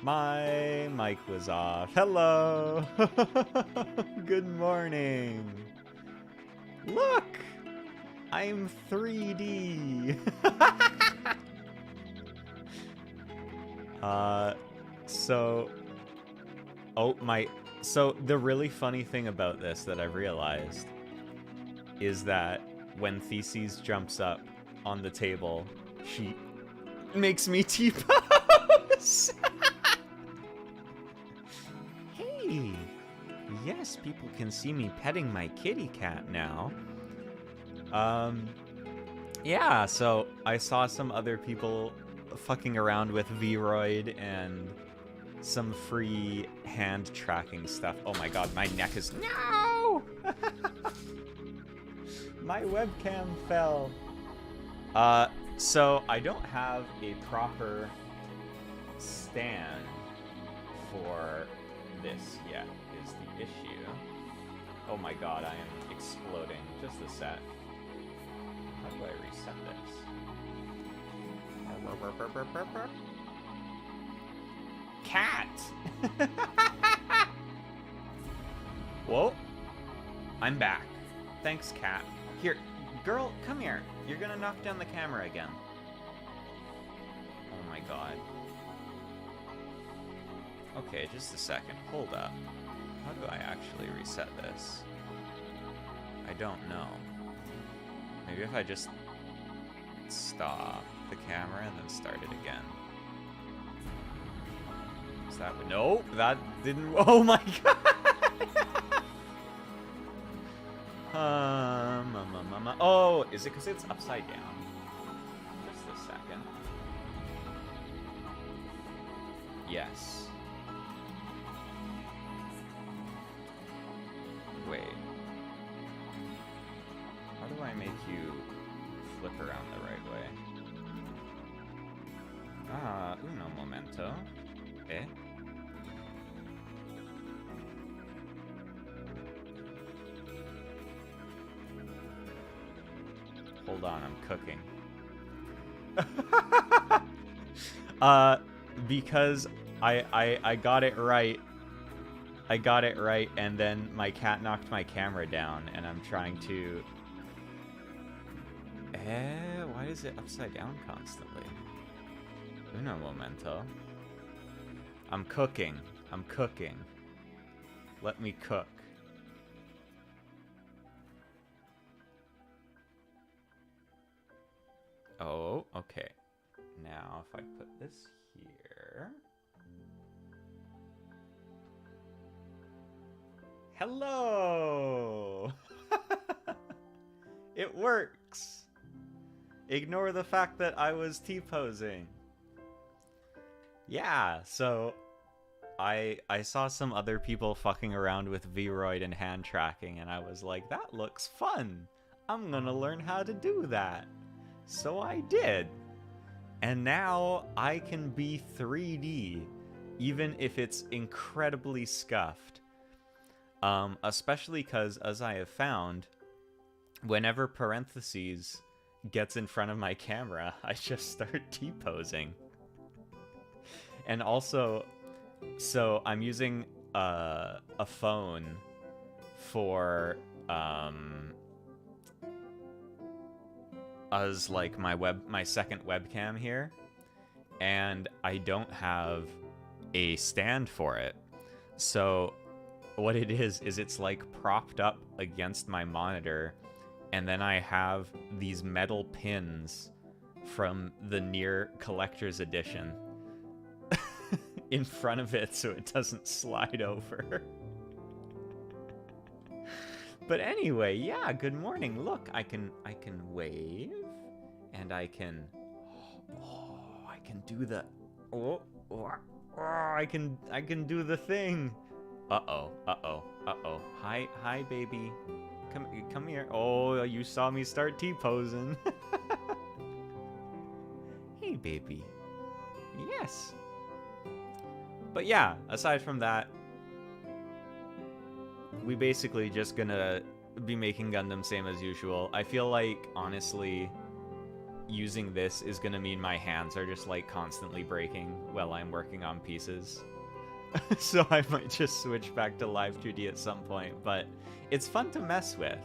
My mic was off. Hello. Good morning. Look, I'm 3D. So, oh my, so the really funny thing about this that I've realized is that when Theses jumps up on the table, she makes me T-pose. Hey, yes, people can see me petting my kitty cat now. Yeah, so I saw some other people fucking around with Vroid and some free hand tracking stuff. Oh my god, my neck is... No! My webcam fell. So I don't have a proper stand for this yet, is the issue. Oh my god, I am exploding. Just a sec. How do I reset this? Cat! Whoa. I'm back. Thanks, cat. Here, girl, come here. You're gonna knock down the camera again. Oh my god. Okay, just a second. Hold up. How do I actually reset this? I don't know. Maybe if I just stop the camera and then start it again. Is that... Nope, that didn't... Oh my god! Oh, is it because it's upside down? Just a second. Yes. Wait. How do I make you flip around the right way? Uno momento. Eh? Hold on, I'm cooking. Because I got it right. I got it right, and then my cat knocked my camera down, and I'm trying to... why is it upside down constantly? Uno momento. I'm cooking. I'm cooking. Let me cook. Oh, okay. Now, if I put this here... Hello! It works! Ignore the fact that I was T-posing. Yeah, so... I saw some other people fucking around with Vroid and hand tracking, and I was like, that looks fun! I'm gonna learn how to do that! So I did. And now I can be 3D, even if it's incredibly scuffed. Especially because, as I have found, whenever parentheses gets in front of my camera, I just start T-posing. And also, so I'm using a phone for as like my second webcam here, and I don't have a stand for it. So what it is it's like propped up against my monitor, and then I have these metal pins from the Near Collector's Edition in front of it so it doesn't slide over. But anyway, yeah, good morning. Look, I can wave, and I can do the I can do the thing. Uh-oh. Hi baby. Come here. Oh, you saw me start T-posing. Hey baby. Yes. But yeah, aside from that, we basically just gonna be making Gundam same as usual. I feel like, honestly, using this is gonna mean my hands are just like constantly breaking while I'm working on pieces. So I might just switch back to Live 2D at some point, but it's fun to mess with.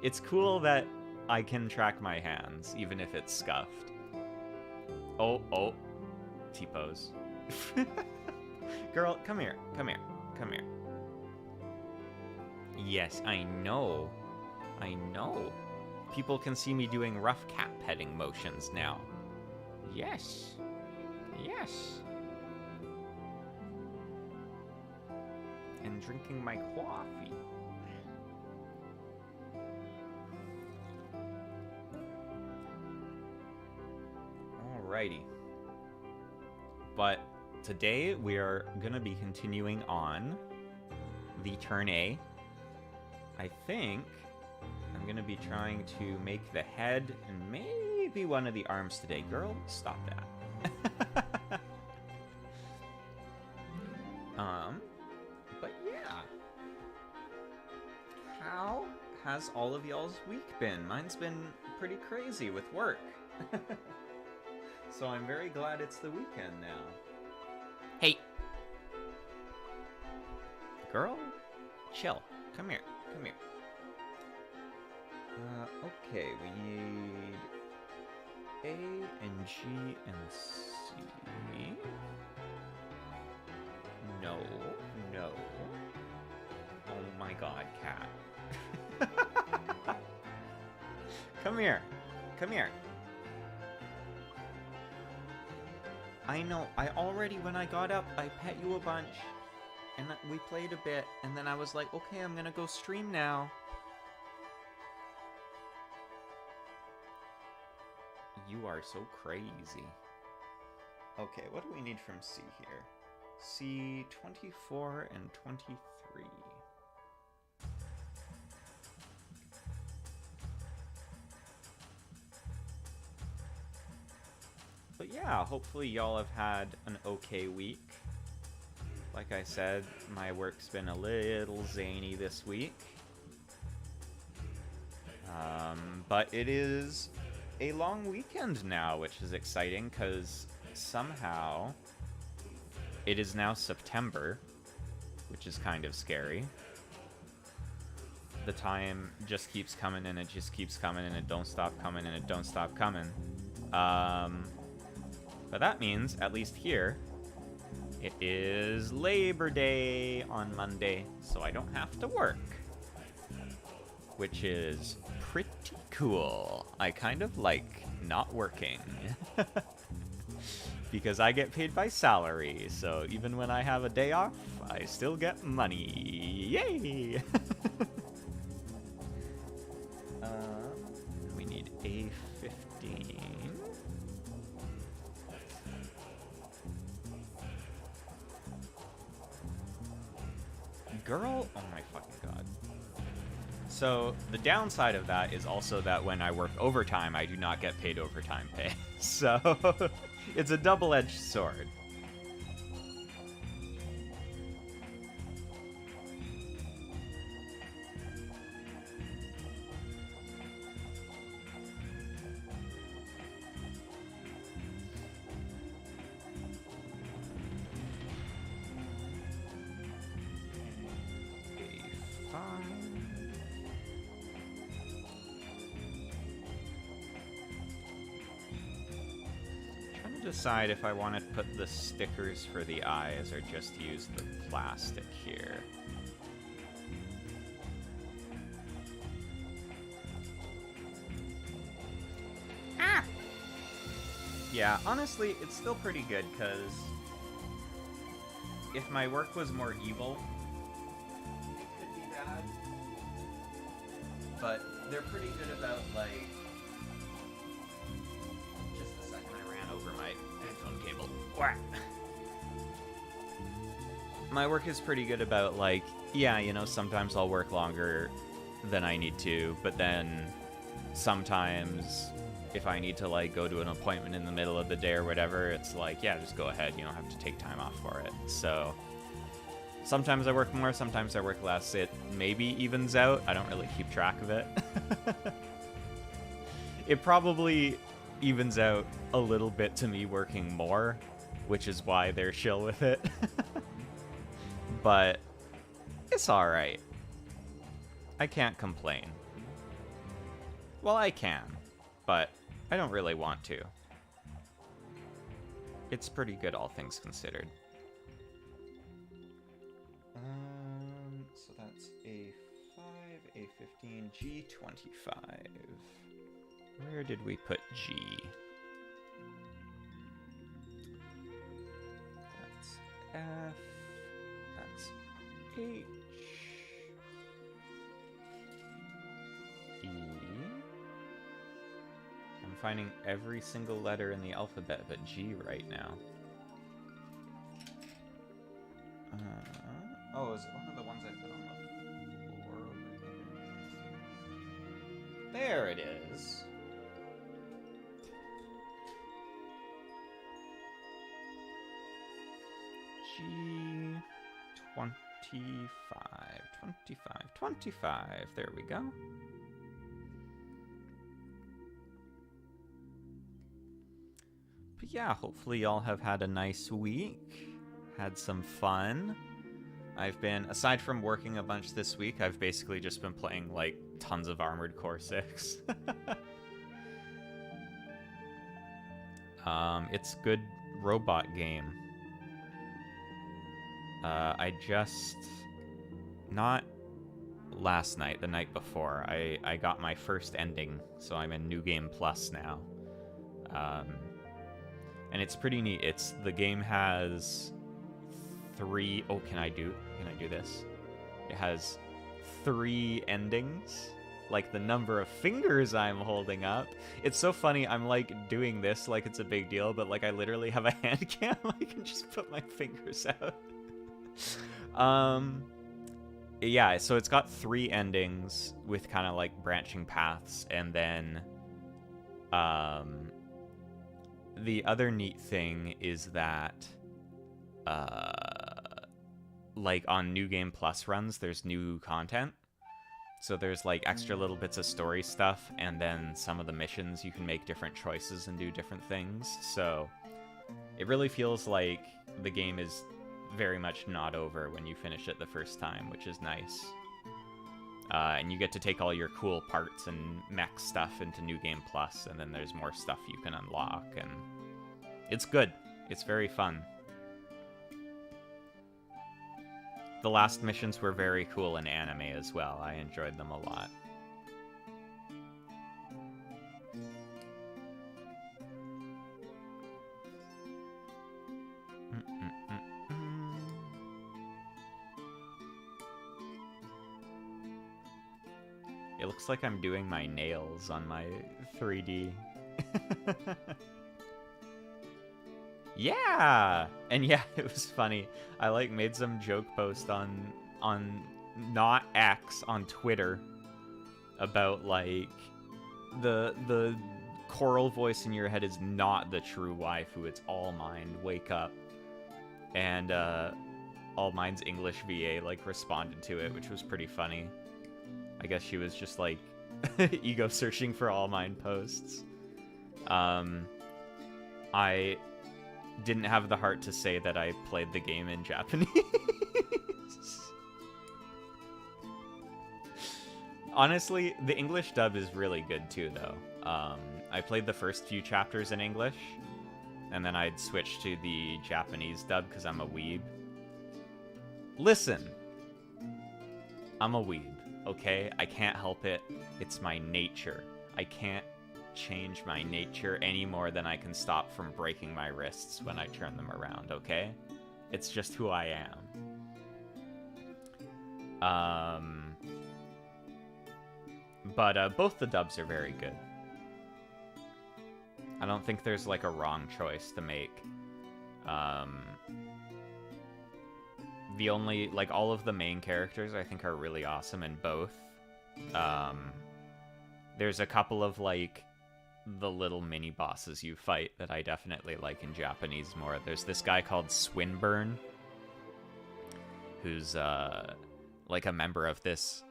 It's cool that I can track my hands, even if it's scuffed. Oh, T-pose. Girl, come here. Yes, I know. People can see me doing rough cat petting motions now. Yes. And drinking my coffee. Alrighty. But today we are gonna be continuing on the turn A. I think I'm gonna be trying to make the head and maybe one of the arms today. Girl, stop that. But yeah. How has all of y'all's week been? Mine's been pretty crazy with work. So I'm very glad it's the weekend now. Hey! Girl, chill. Come here. Okay, we need A and G and C. No. Oh my god, cat. Come here. I know, when I got up, I pet you a bunch, and we played a bit, and then I was like, okay, I'm gonna go stream now. You are so crazy. Okay, what do we need from C here? C 24 and 23. But yeah, hopefully y'all have had an okay week. Like I said, my work's been a little zany this week. But it is a long weekend now, which is exciting because somehow it is now September, which is kind of scary. The time just keeps coming and it just keeps coming and it don't stop coming and it don't stop coming. But that means, at least here, it is Labor Day on Monday, so I don't have to work. Which is pretty cool. I kind of like not working. Because I get paid by salary, so even when I have a day off, I still get money. Yay! We need A15. Girl, oh my fucking god. So, the downside of that is also that when I work overtime, I do not get paid overtime pay. So, it's a double-edged sword. Decide if I want to put the stickers for the eyes or just use the plastic here. Ah! Yeah, honestly, it's still pretty good, because if my work was more evil, it could be bad. But they're pretty good about, like... My work is pretty good about, like, yeah, you know, sometimes I'll work longer than I need to, but then sometimes if I need to, like, go to an appointment in the middle of the day or whatever, it's like, yeah, just go ahead, you don't have to take time off for it. So sometimes I work more, sometimes I work less. It maybe evens out. I don't really keep track of it. It probably evens out a little bit to me working more, which is why they're chill with it. But it's alright. I can't complain. Well, I can, but I don't really want to. It's pretty good, all things considered. So that's A5, A15, G25. Where did we put G? That's F. That's H. E. I'm finding every single letter in the alphabet but G right now. Oh, is it one of the ones I put on the floor over here? There it is. G25, 25. There we go. But yeah, hopefully y'all have had a nice week. Had some fun. I've been, aside from working a bunch this week, I've basically just been playing, like, tons of Armored Core 6. It's good robot game. I just, not last night, the night before, I got my first ending, so I'm in New Game Plus now. And it's pretty neat. The game has 3, oh, can I do this? It has 3 endings, like the number of fingers I'm holding up. It's so funny, I'm like doing this like it's a big deal, but like I literally have a hand cam. I can just put my fingers out. Yeah, so it's got 3 endings with kind of like branching paths, and then the other neat thing is that like on New Game Plus runs, there's new content. So there's like extra little bits of story stuff, and then some of the missions you can make different choices and do different things. So it really feels like the game is very much not over when you finish it the first time, which is nice. And you get to take all your cool parts and mech stuff into New Game Plus, and then there's more stuff you can unlock, and it's good. It's very fun. The last missions were very cool in anime as well. I enjoyed them a lot. It looks like I'm doing my nails on my 3D. Yeah! And yeah, it was funny. I like made some joke post on not X, on Twitter, about like the choral voice in your head is not the true waifu, it's All Mind, wake up. And All Mind's English VA like responded to it, which was pretty funny. I guess she was just like ego searching for All Mind posts. I didn't have the heart to say that I played the game in Japanese. Honestly, the English dub is really good too, though. I played the first few chapters in English, and then I'd switch to the Japanese dub because I'm a weeb. Listen, I'm a weeb, okay? I can't help it. It's my nature. I can't change my nature any more than I can stop from breaking my wrists when I turn them around, okay? It's just who I am. But both the dubs are very good. I don't think there's like a wrong choice to make. The only, like, all of the main characters I think are really awesome in both. There's a couple of like the little mini bosses you fight that I definitely like in Japanese more. There's this guy called Swinburne, who's like a member of this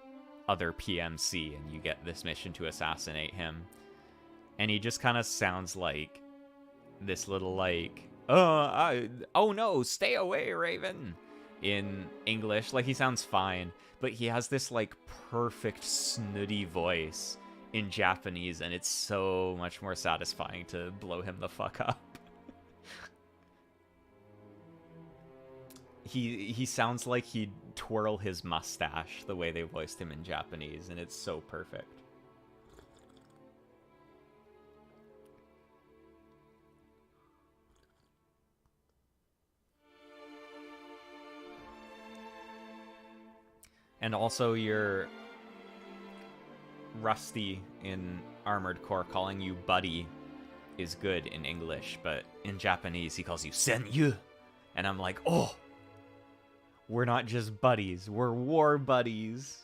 other PMC, and you get this mission to assassinate him. And he just kind of sounds like this little like, oh no, stay away, Raven, in English. Like, he sounds fine, but he has this like perfect snooty voice in Japanese, and it's so much more satisfying to blow him the fuck up. He sounds like he'd twirl his mustache the way they voiced him in Japanese, and it's so perfect. And also, you're Rusty in Armored Core calling you buddy is good in English, but in Japanese he calls you senyu. And I'm like, oh, we're not just buddies, we're war buddies.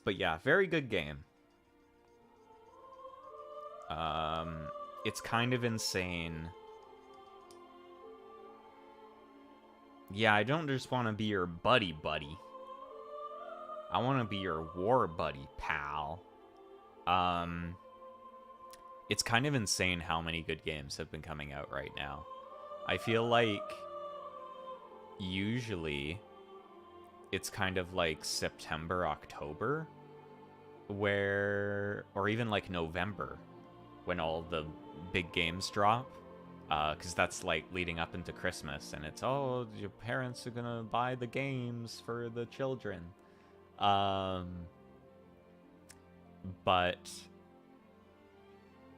But yeah, very good game. It's kind of insane. Yeah, I don't just want to be your buddy. I want to be your war buddy, pal. It's kind of insane how many good games have been coming out right now. I feel like usually it's kind of like September, October, or even like November, when all the big games drop. Because that's like leading up into Christmas, and it's, oh, your parents are gonna buy the games for the children. But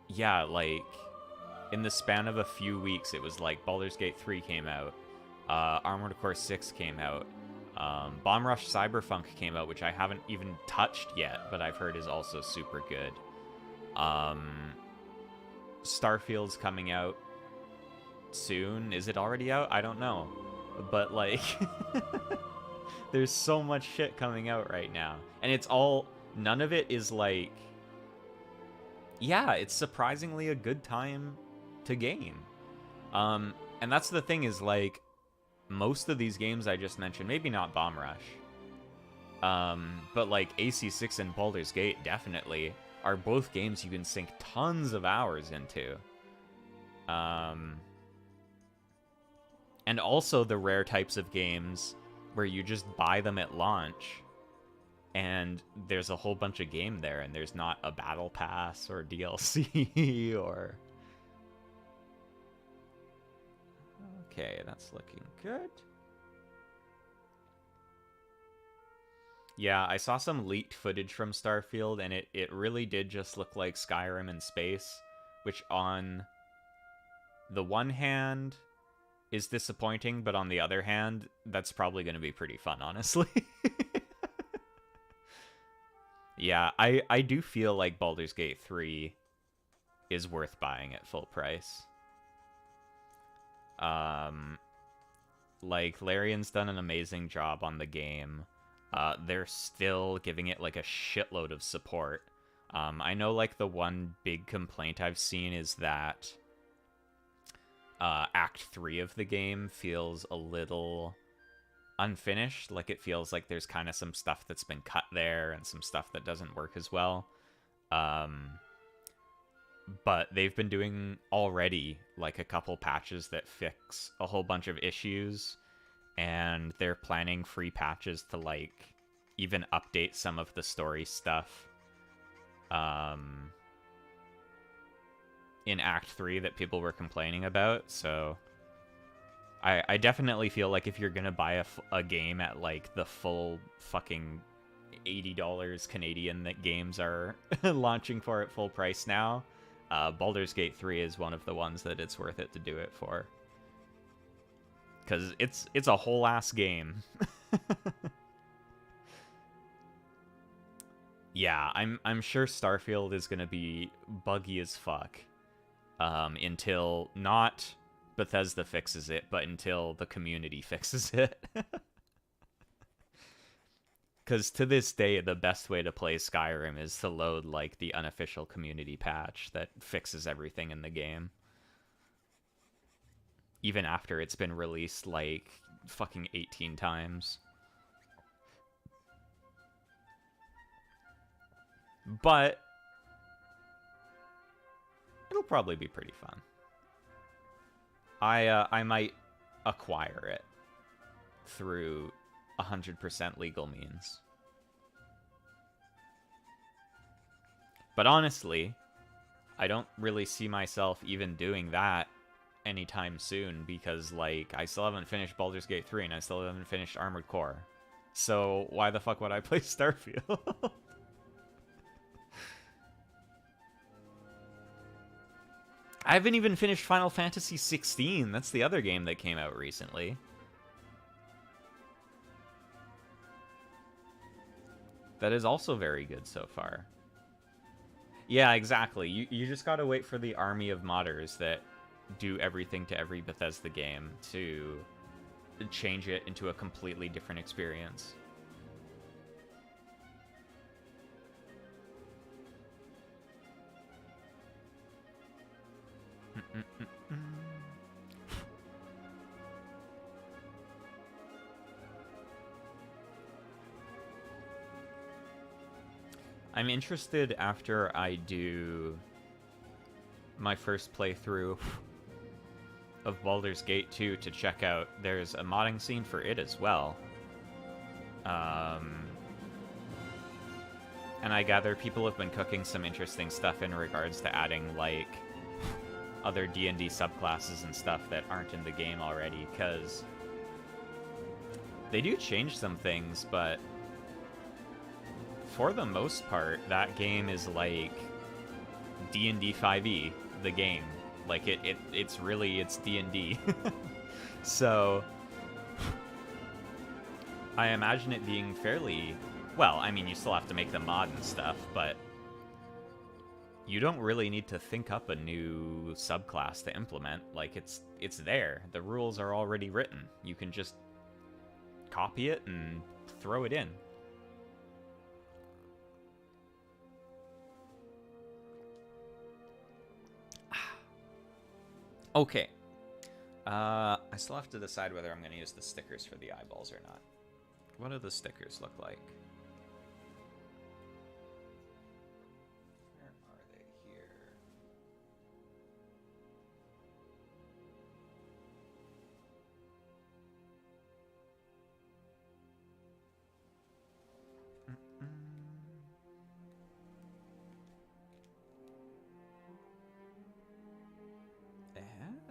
yeah, like in the span of a few weeks, it was like Baldur's Gate 3 came out, Armored Core 6 came out, Bomb Rush Cyberpunk came out, which I haven't even touched yet, but I've heard is also super good. Starfield's coming out soon. Is it already out? I don't know. But like there's so much shit coming out right now. And it's all, none of it is like, yeah, it's surprisingly a good time to game. And that's the thing, is like most of these games I just mentioned, maybe not Bomb Rush, but like AC6 and Baldur's Gate definitely are both games you can sink tons of hours into. And also the rare types of games where you just buy them at launch and there's a whole bunch of game there, and there's not a battle pass or DLC or... Okay, that's looking good. Yeah, I saw some leaked footage from Starfield, and it really did just look like Skyrim in space, which on the one hand is disappointing, but on the other hand, that's probably going to be pretty fun, honestly. Yeah, I do feel like Baldur's Gate 3 is worth buying at full price. Like, Larian's done an amazing job on the game. They're still giving it, like, a shitload of support. I know, like, the one big complaint I've seen is that Act 3 of the game feels a little unfinished. Like, it feels like there's kind of some stuff that's been cut there and some stuff that doesn't work as well. But they've been doing already like a couple patches that fix a whole bunch of issues, and they're planning free patches to like even update some of the story stuff in Act 3 that people were complaining about. So I definitely feel like if you're gonna buy a game at like the full fucking $80 Canadian that games are launching for at full price now, Baldur's Gate 3 is one of the ones that it's worth it to do it for. Because it's a whole ass game. Yeah, I'm sure Starfield is gonna be buggy as fuck. Until not Bethesda fixes it, but until the community fixes it. Because to this day, the best way to play Skyrim is to load, like, the unofficial community patch that fixes everything in the game. Even after it's been released, like, fucking 18 times. But it'll probably be pretty fun. I might acquire it through 100% legal means. But honestly, I don't really see myself even doing that anytime soon because, like, I still haven't finished Baldur's Gate 3 and I still haven't finished Armored Core. So why the fuck would I play Starfield? I haven't even finished Final Fantasy 16. That's the other game that came out recently. That is also very good so far. Yeah, exactly. You just gotta wait for the army of modders that do everything to every Bethesda game to change it into a completely different experience. I'm interested after I do my first playthrough of Baldur's Gate 2 to check out. There's a modding scene for it as well. And I gather people have been cooking some interesting stuff in regards to adding, like, other D&D subclasses and stuff that aren't in the game already, because they do change some things, but for the most part, that game is like D&D 5e, the game. Like, it's D&D. So I imagine it being fairly... Well, I mean, you still have to make the mod and stuff, but you don't really need to think up a new subclass to implement. Like, it's there. The rules are already written. You can just copy it and throw it in. Okay. I still have to decide whether I'm going to use the stickers for the eyeballs or not. What do the stickers look like? Where are they here?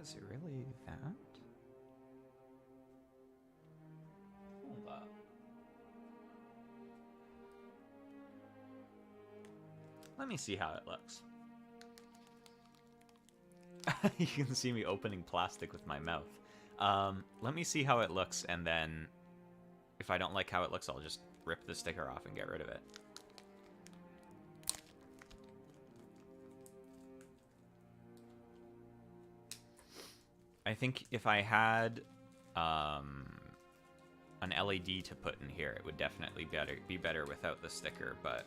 Is it really that? Hold up. Let me see how it looks. You can see me opening plastic with my mouth. Let me see how it looks, and then if I don't like how it looks, I'll just rip the sticker off and get rid of it. I think if I had an LED to put in here, it would definitely be better without the sticker, but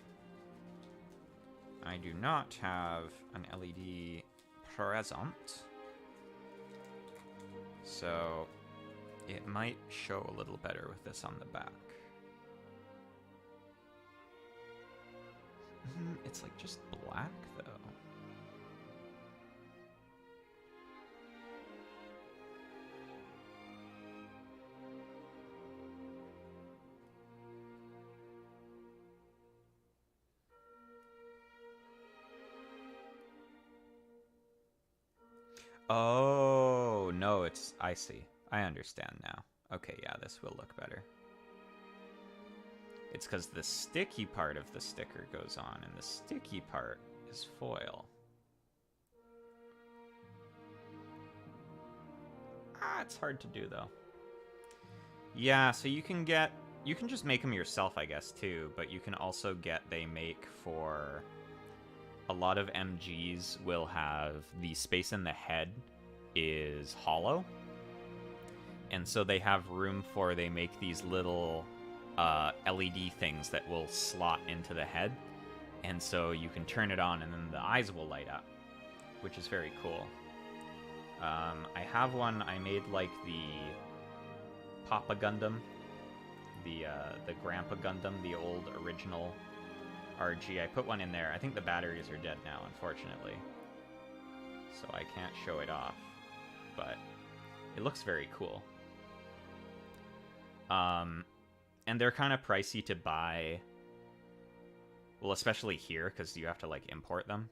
I do not have an LED present, so it might show a little better with this on the back. It's like just black, though. Oh, no, I see. I understand now. Okay, yeah, this will look better. It's because the sticky part of the sticker goes on, and the sticky part is foil. It's hard to do, though. Yeah, so you can just make them yourself, I guess, too, but you can also they make for... A lot of MGs will have the space in the head is hollow. And so they have room they make these little LED things that will slot into the head. And so you can turn it on and then the eyes will light up, which is very cool. I have one, I made like the Papa Gundam, the Grandpa Gundam, the old original RG. I put one in there. I think the batteries are dead now, unfortunately. So I can't show it off. But it looks very cool. And they're kind of pricey to buy. Well, especially here, because you have to, like, import them.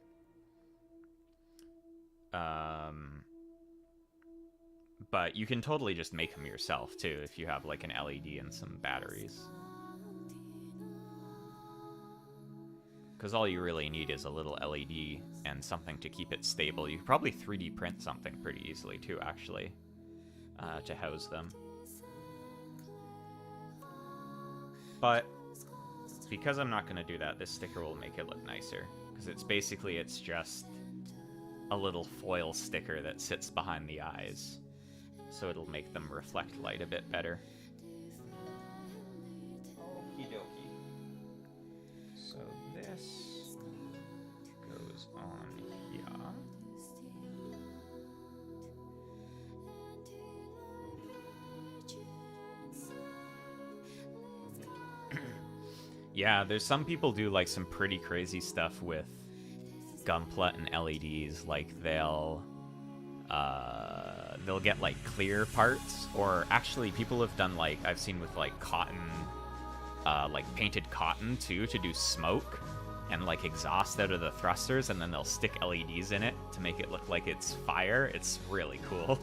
But you can totally just make them yourself, too, if you have, like, an LED and some batteries. Because all you really need is a little LED and something to keep it stable. You could probably 3D print something pretty easily, too, actually, to house them. But because I'm not going to do that, this sticker will make it look nicer. Because it's just a little foil sticker that sits behind the eyes. So it'll make them reflect light a bit better. Okie dokie. So this goes on here. Yeah, there's some people do like some pretty crazy stuff with Gunpla and LEDs. Like they'll get like clear parts, or actually people have done like I've seen with like cotton, like painted cotton too, to do smoke and like exhaust out of the thrusters, and then they'll stick LEDs in it to make it look like it's fire. It's really cool.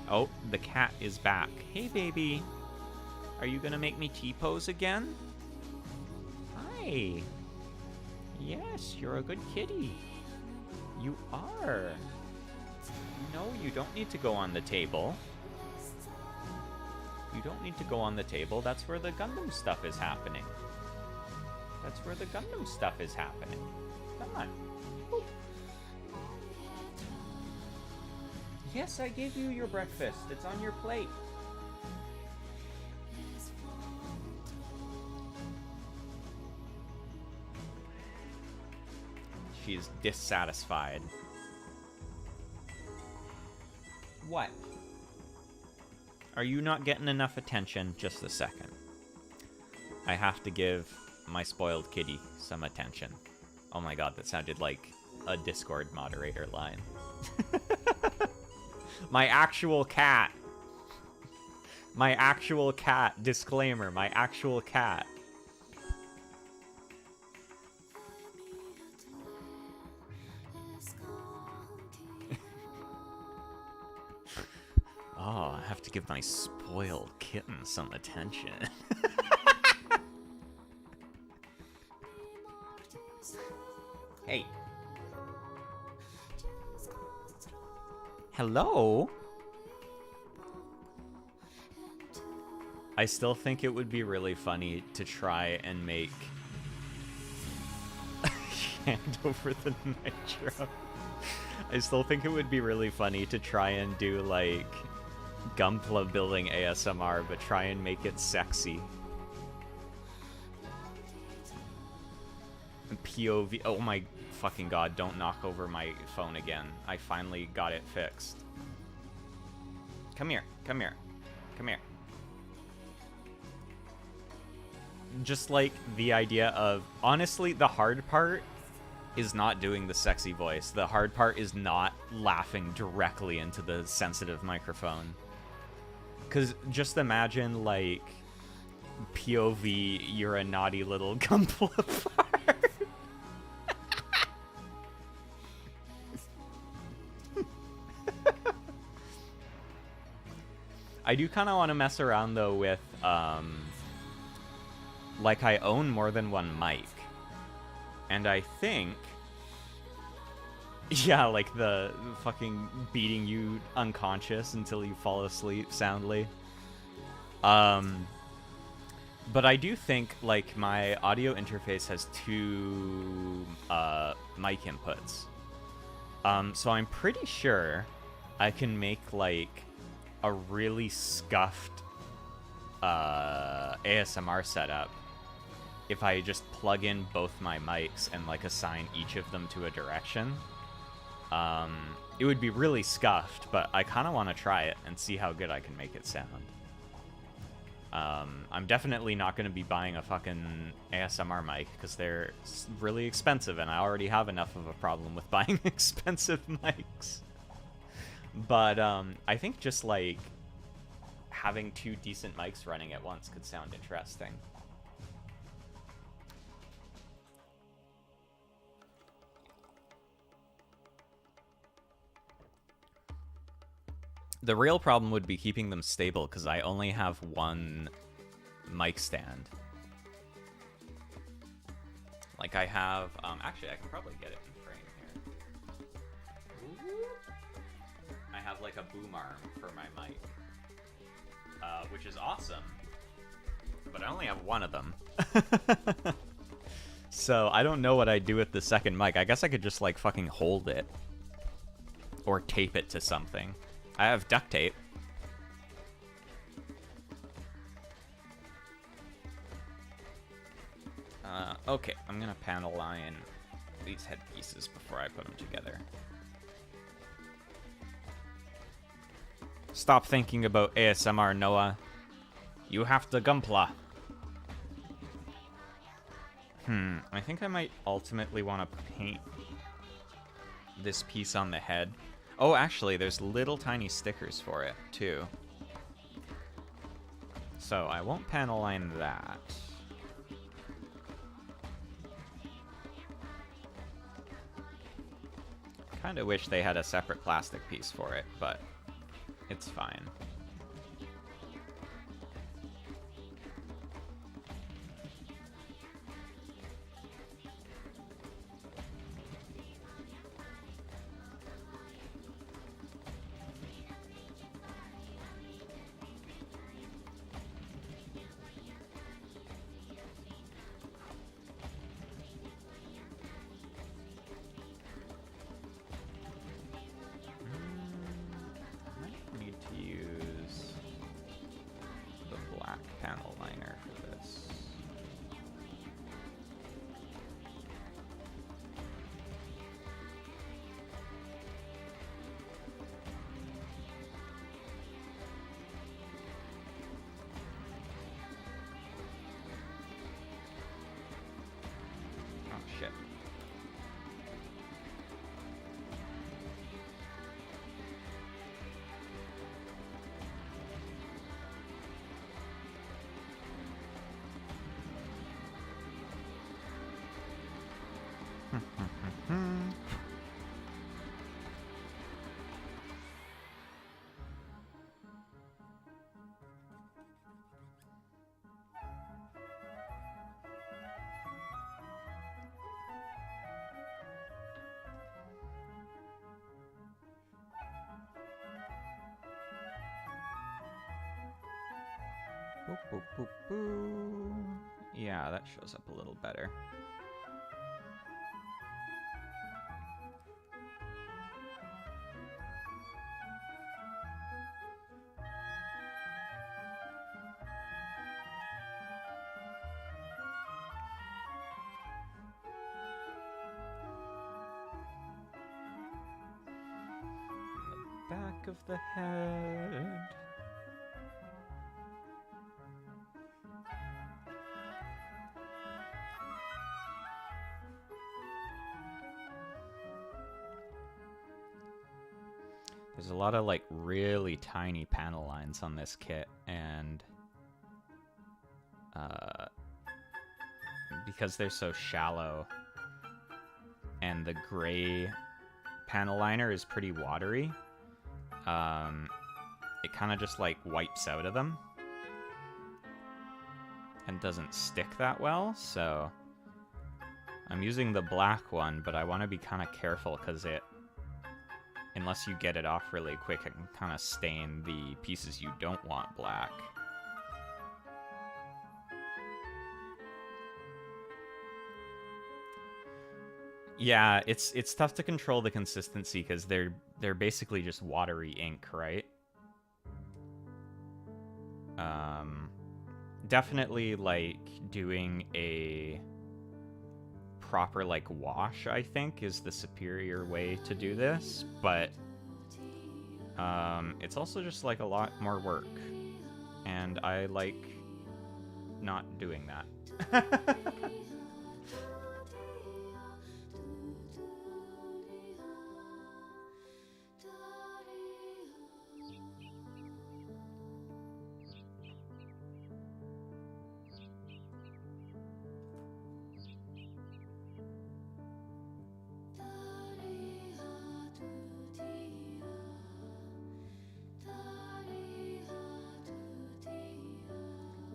Oh, the cat is back. Hey, baby. Are you gonna make me T-pose again? Hi. Yes, you're a good kitty. You are. No, you don't need to go on the table. You don't need to go on the table. That's where the Gundam stuff is happening. That's where the Gundam stuff is happening. Come on. Boop. Yes, I gave you your breakfast. It's on your plate. She's dissatisfied. What? Are you not getting enough attention? Just a second. I have to give my spoiled kitty some attention. Oh my god, that sounded like a Discord moderator line. My actual cat. My actual cat. Disclaimer, my actual cat. Oh, I have to give my spoiled kitten some attention. Hey. Hello? I still think it would be really funny to try and make hand over the nitro. I still think it would be really funny to try and do, like, Gunpla building ASMR, but try and make it sexy. POV. Oh my fucking god, don't knock over my phone again. I finally got it fixed. Come here, come here, come here. Just like the idea of, honestly, the hard part is not doing the sexy voice. The hard part is not laughing directly into the sensitive microphone. Because just imagine, like, POV, you're a naughty little Gunpla fart. I do kind of want to mess around, though, with, like, I own more than one mic. And I think... Yeah, like the fucking beating you unconscious until you fall asleep soundly. But I do think, like, my audio interface has two mic inputs. So I'm pretty sure I can make, like, a really scuffed ASMR setup if I just plug in both my mics and, like, assign each of them to a direction. It would be really scuffed, but I kind of want to try it and see how good I can make it sound. I'm definitely not going to be buying a fucking ASMR mic because they're really expensive, and I already have enough of a problem with buying expensive mics. But I think just like having 2 decent mics running at once could sound interesting. The real problem would be keeping them stable because I only have 1 mic stand. Like I have, actually I can probably get it in frame here. I have like a boom arm for my mic, which is awesome, but I only have 1 of them. So I don't know what I'd do with the second mic. I guess I could just like fucking hold it or tape it to something. I have duct tape. Okay, I'm gonna panel line these headpieces before I put them together. Stop thinking about ASMR, No.A. You have to Gunpla. I think I might ultimately want to paint this piece on the head. Oh, actually, there's little tiny stickers for it, too. So I won't panel line that. Kind of wish they had a separate plastic piece for it, but it's fine. Boop, boop, boop, boop. Yeah, that shows up a little better. The back of the head. There's a lot of like really tiny panel lines on this kit, and because they're so shallow and the gray panel liner is pretty watery, it kind of just like wipes out of them and doesn't stick that well. So I'm using the black one, but I want to be kind of careful because unless you get it off really quick, it can kind of stain the pieces you don't want black. Yeah, it's tough to control the consistency because they're basically just watery ink, right? Definitely like doing a proper like wash, I think, is the superior way to do this, but it's also just like a lot more work, and I like not doing that.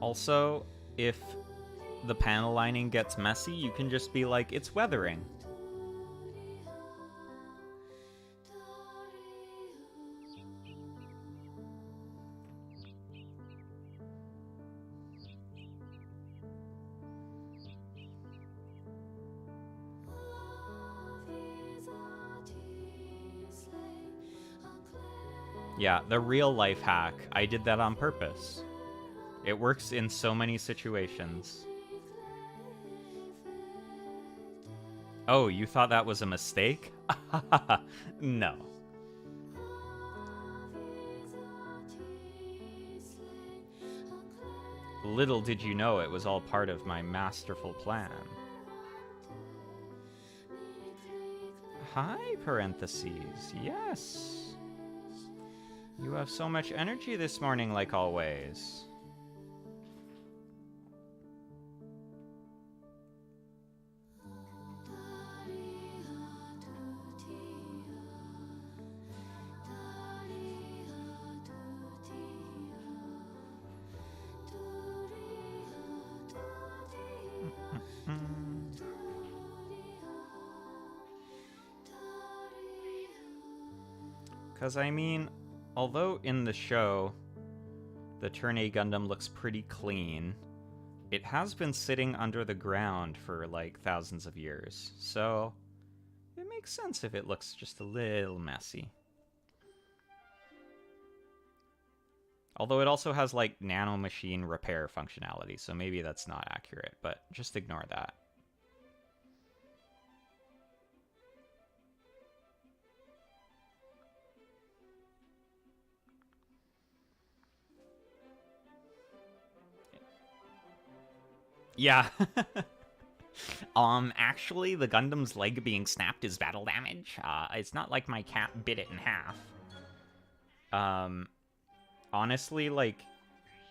Also, if the panel lining gets messy, you can just be like, it's weathering. Yeah, the real life hack. I did that on purpose. It works in so many situations. Oh, you thought that was a mistake? No. Little did you know it was all part of my masterful plan. Hi, parentheses. Yes. You have so much energy this morning, like always. Because, I mean, although in the show, the No.A Gundam looks pretty clean, it has been sitting under the ground for, like, thousands of years. So, it makes sense if it looks just a little messy. Although it also has, like, nanomachine repair functionality, so maybe that's not accurate, but just ignore that. Yeah. Actually, the Gundam's leg being snapped is battle damage. It's not like my cat bit it in half. Honestly, like,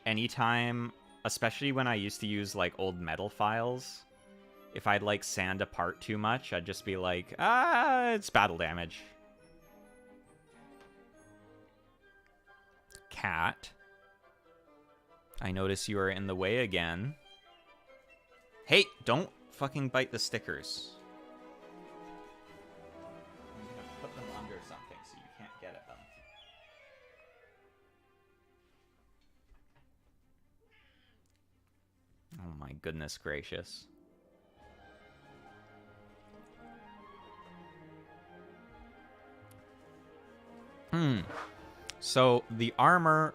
anytime, especially when I used to use, like, old metal files, if I'd, like, sand apart too much, I'd just be like, it's battle damage. Cat. I notice you are in the way again. Hey, don't fucking bite the stickers. I'm gonna put them under something so you can't get at them. Oh my goodness gracious. So the armor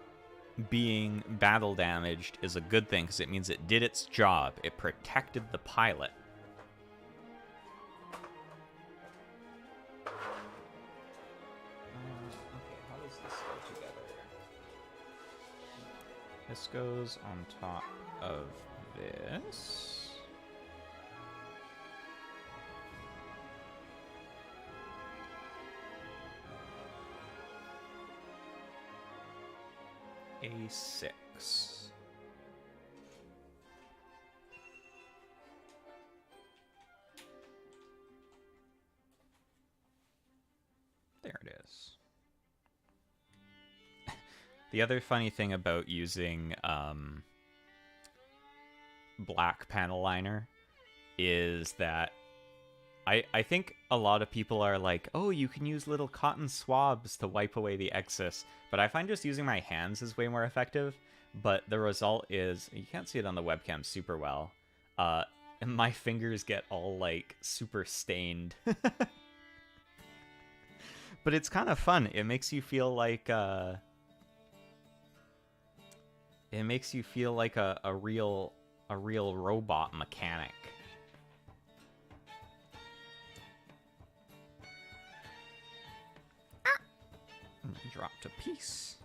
being battle damaged is a good thing because it means it did its job. It protected the pilot. Okay, how does this go together? This goes on top of this. A6. There it is. The other funny thing about using black panel liner is that I think a lot of people are like, oh, you can use little cotton swabs to wipe away the excess. But I find just using my hands is way more effective. But the result is, you can't see it on the webcam super well. And my fingers get all, like, super stained. But it's kind of fun. It makes you feel like, a real robot mechanic. Drop to peace.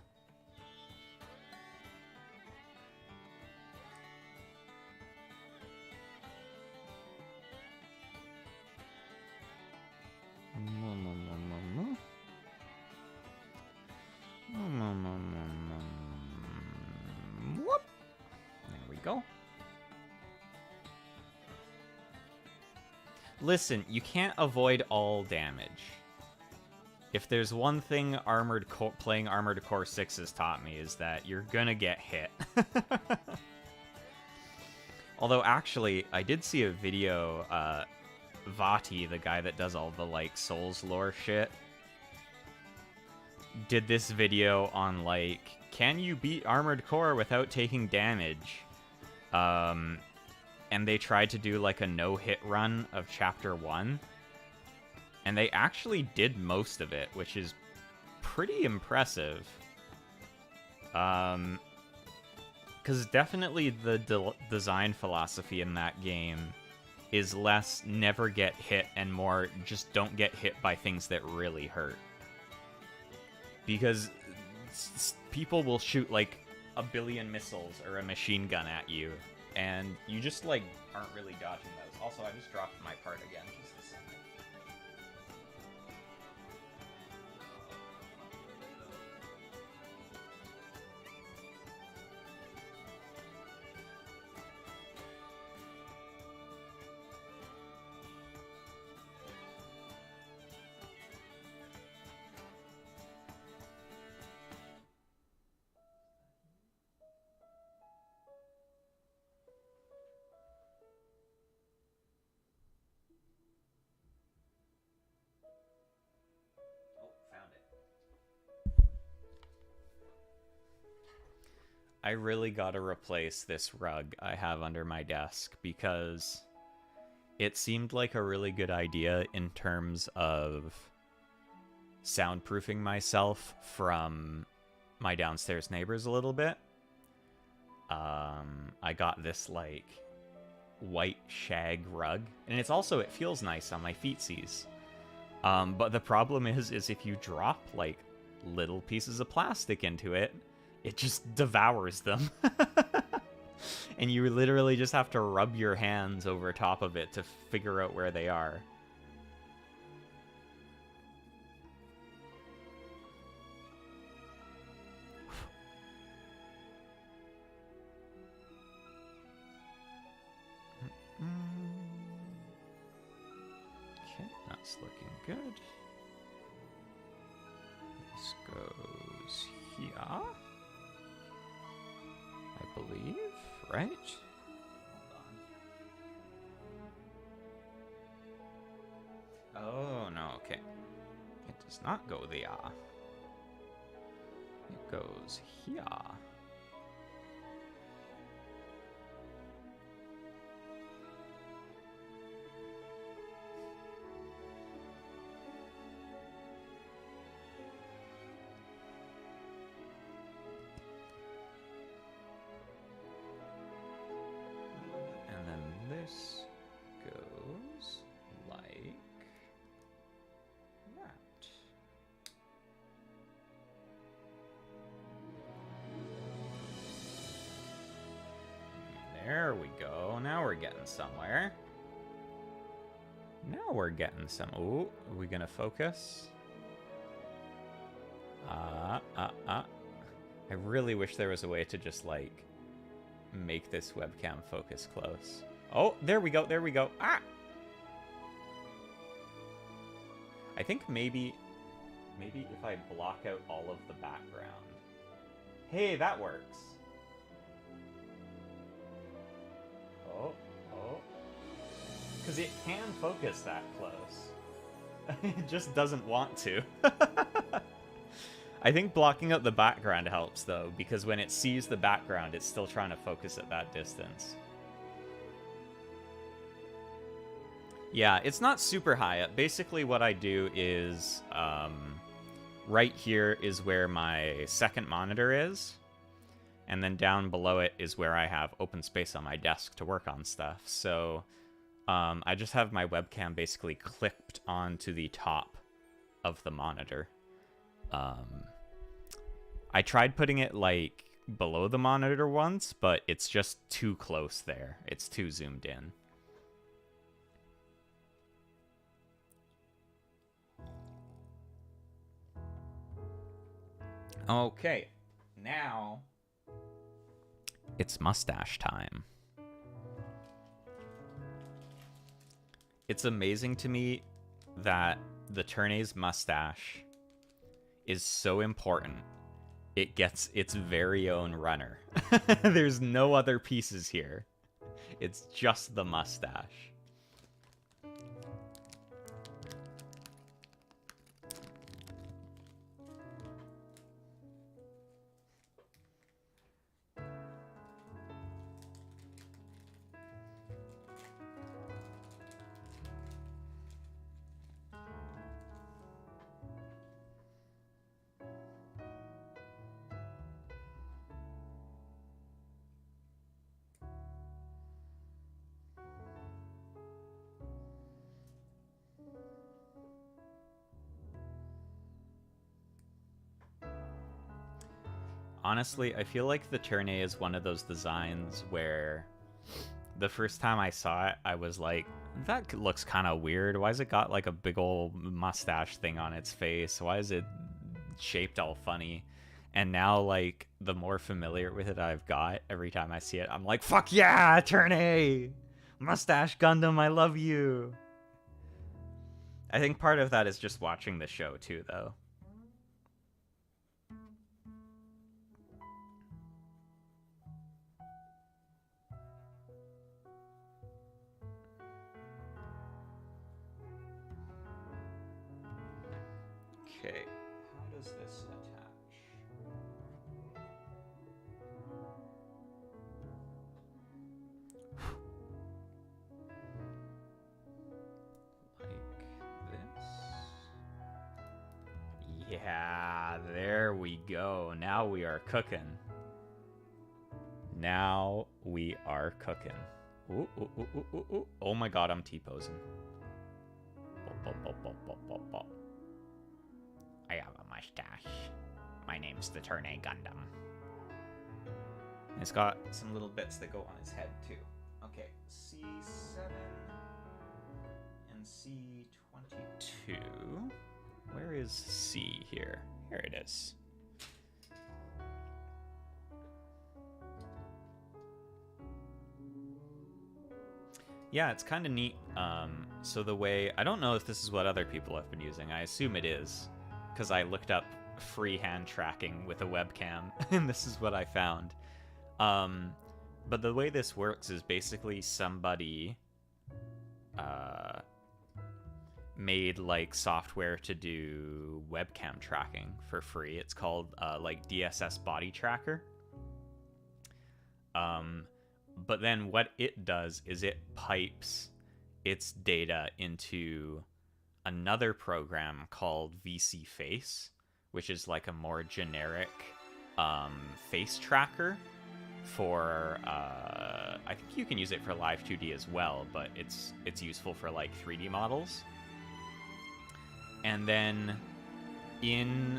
go. Listen, you can't avoid all damage. If there's one thing playing Armored Core 6 has taught me, is that you're gonna get hit. Although, actually, I did see a video, Vati, the guy that does all the, like, Souls lore shit, did this video on, like, can you beat Armored Core without taking damage? And they tried to do, like, a no-hit run of Chapter 1. And they actually did most of it, which is pretty impressive. Because definitely the design philosophy in that game is less never get hit and more just don't get hit by things that really hurt. Because people will shoot like a billion missiles or a machine gun at you, and you just like aren't really dodging those. Also, I just dropped my part again. Just a second. I really gotta replace this rug I have under my desk because it seemed like a really good idea in terms of soundproofing myself from my downstairs neighbors a little bit. I got this like white shag rug, and it feels nice on my feetsies. But the problem is if you drop like little pieces of plastic into it, it just devours them. And you literally just have to rub your hands over top of it to figure out where they are. Okay, that's looking good. This goes here, I believe, right? Oh, no, okay. It does not go there. It goes here. And then this goes like that. There we go. Now we're getting somewhere. Now we're getting some. Ooh, are we gonna focus? I really wish there was a way to just like make this webcam focus close. Oh, there we go. There we go. Ah! I think maybe if I block out all of the background. Hey, that works. Oh. Because it can focus that close. It just doesn't want to. I think blocking out the background helps, though, because when it sees the background, it's still trying to focus at that distance. Yeah, it's not super high up. Basically, what I do is, right here is where my second monitor is, and then down below it is where I have open space on my desk to work on stuff. So I just have my webcam basically clipped onto the top of the monitor. I tried putting it like below the monitor once, but it's just too close there. It's too zoomed in. Okay, now It's mustache time. It's amazing to me that the Turn-A's mustache is so important. It gets its very own runner. There's no other pieces here. It's just the mustache. Honestly, I feel like the Turn-A is one of those designs where the first time I saw it, I was like, that looks kind of weird. Why's it got like a big old mustache thing on its face? Why is it shaped all funny? And now, like, the more familiar with it I've got, every time I see it, I'm like, fuck yeah, Turn-A! Mustache Gundam, I love you! I think part of that is just watching the show, too, though. Okay, how does this attach? Like this? Yeah, there we go. Now we are cooking. Now we are cooking. Ooh, ooh, ooh, ooh, ooh, ooh. Oh my god, I'm T-posing. I have a mustache. My name's the Turn-A Gundam. It's got some little bits that go on his head, too. Okay, C7 and C22. Where is C here? Here it is. Yeah, it's kind of neat. So the way... I don't know if this is what other people have been using. I assume it is, because I looked up free hand tracking with a webcam, and this is what I found. But the way this works is basically somebody made, like, software to do webcam tracking for free. It's called, like, DSS Body Tracker. But then what it does is it pipes its data into another program called VC Face, which is like a more generic face tracker for I think you can use it for live 2D as well, but it's useful for like 3D models. And then in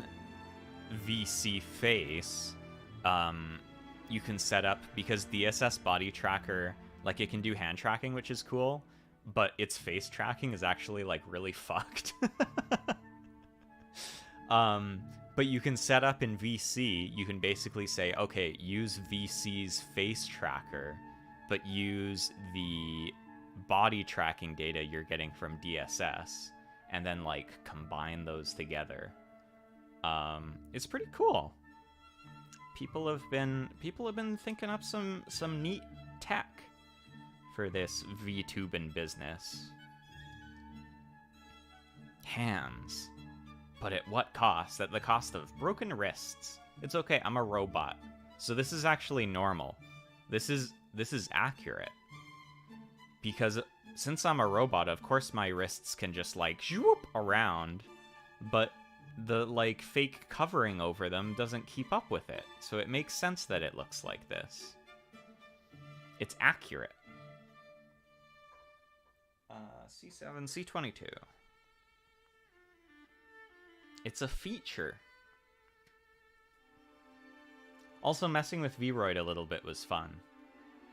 VC Face, you can set up, because the DSS Body Tracker, like, it can do hand tracking, which is cool, but its face tracking is actually, like, really fucked. But you can set up in VC, you can basically say, okay, use VC's face tracker, but use the body tracking data you're getting from DSS, and then, like, combine those together. It's pretty cool. People have been thinking up some neat tech for this VTubing business. Hands. But at what cost? At the cost of broken wrists. It's okay, I'm a robot. So this is actually normal. This is accurate. Because since I'm a robot, of course my wrists can just like zoop around, but the like fake covering over them doesn't keep up with it. So it makes sense that it looks like this. It's accurate. C7, C22. It's a feature. Also, messing with Vroid a little bit was fun.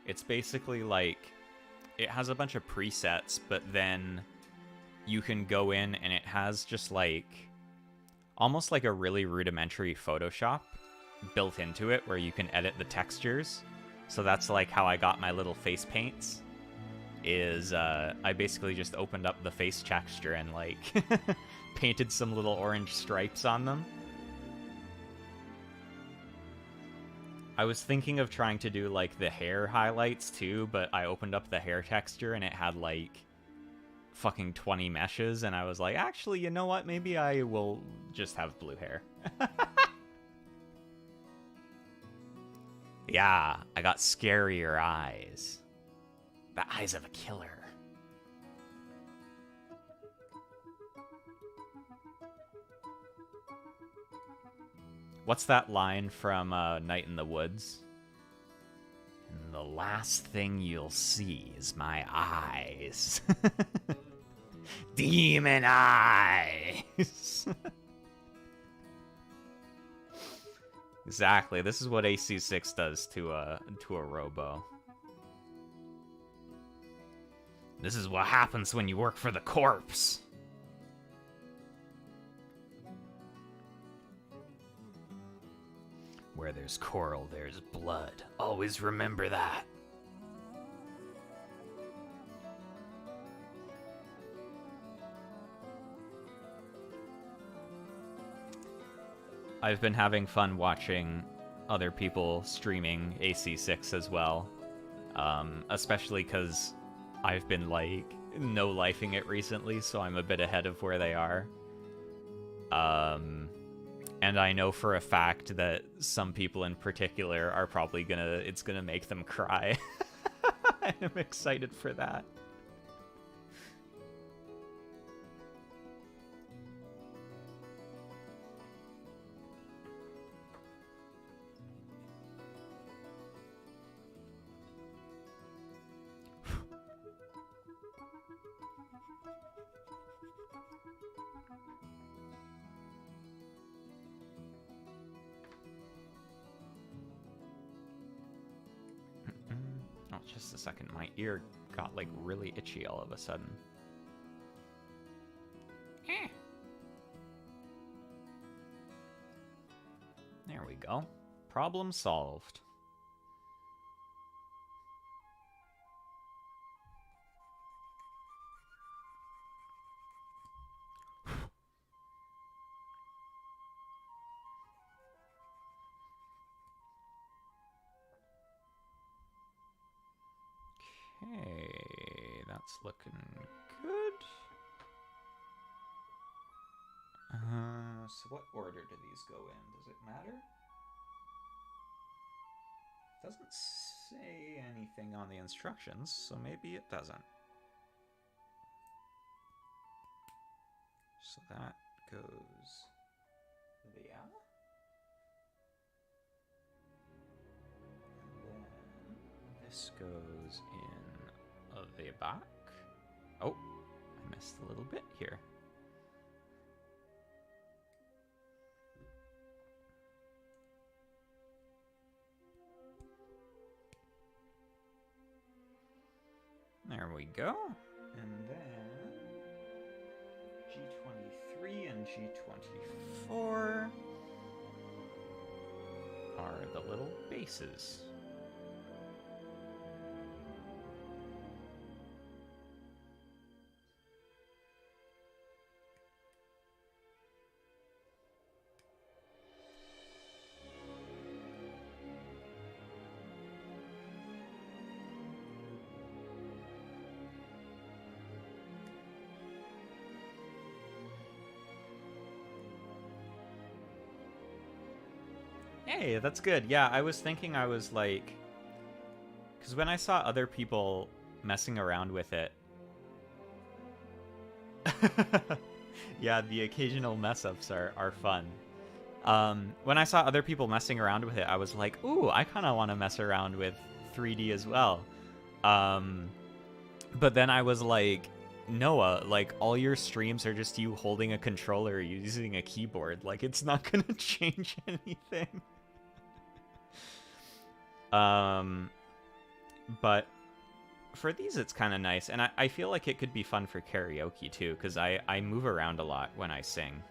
It's basically like, it has a bunch of presets, but then you can go in and it has just like, almost like a really rudimentary Photoshop built into it where you can edit the textures. So that's like how I got my little face paints. Is I basically just opened up the face texture and like painted some little orange stripes on them. I was thinking of trying to do like the hair highlights too, but I opened up the hair texture and it had like fucking 20 meshes, and I was like, actually, you know what? Maybe I will just have blue hair. Yeah, I got scarier eyes. The eyes of a killer. What's that line from Night in the Woods? And the last thing you'll see is my eyes. Demon eyes. Exactly. This is what AC6 does to a robo. This is what happens when you work for the corpse. Where there's coral, there's blood. Always remember that. I've been having fun watching other people streaming AC6 as well. Especially because I've been, like, no-lifing it recently, so I'm a bit ahead of where they are. And I know for a fact that some people in particular are probably it's gonna make them cry. I'm excited for that. Oh, just a second. My ear got, like, really itchy all of a sudden. There we go. Problem solved. Okay, that's looking good. So what order do these go in? Does it matter? It doesn't say anything on the instructions, so maybe it doesn't. So that goes there. And then this goes in the back. Oh, I missed a little bit here. There we go. And then G23 and G24 are the little bases. Hey, that's good. Yeah, I was thinking, I was like... Because when I saw other people messing around with it... Yeah, the occasional mess-ups are fun. When I saw other people messing around with it, I was like, ooh, I kind of want to mess around with 3D as well. But then I was like, No.A, like, all your streams are just you holding a controller using a keyboard. Like, it's not going to change anything. But for these, it's kind of nice. And I feel like it could be fun for karaoke, too, because I move around a lot when I sing.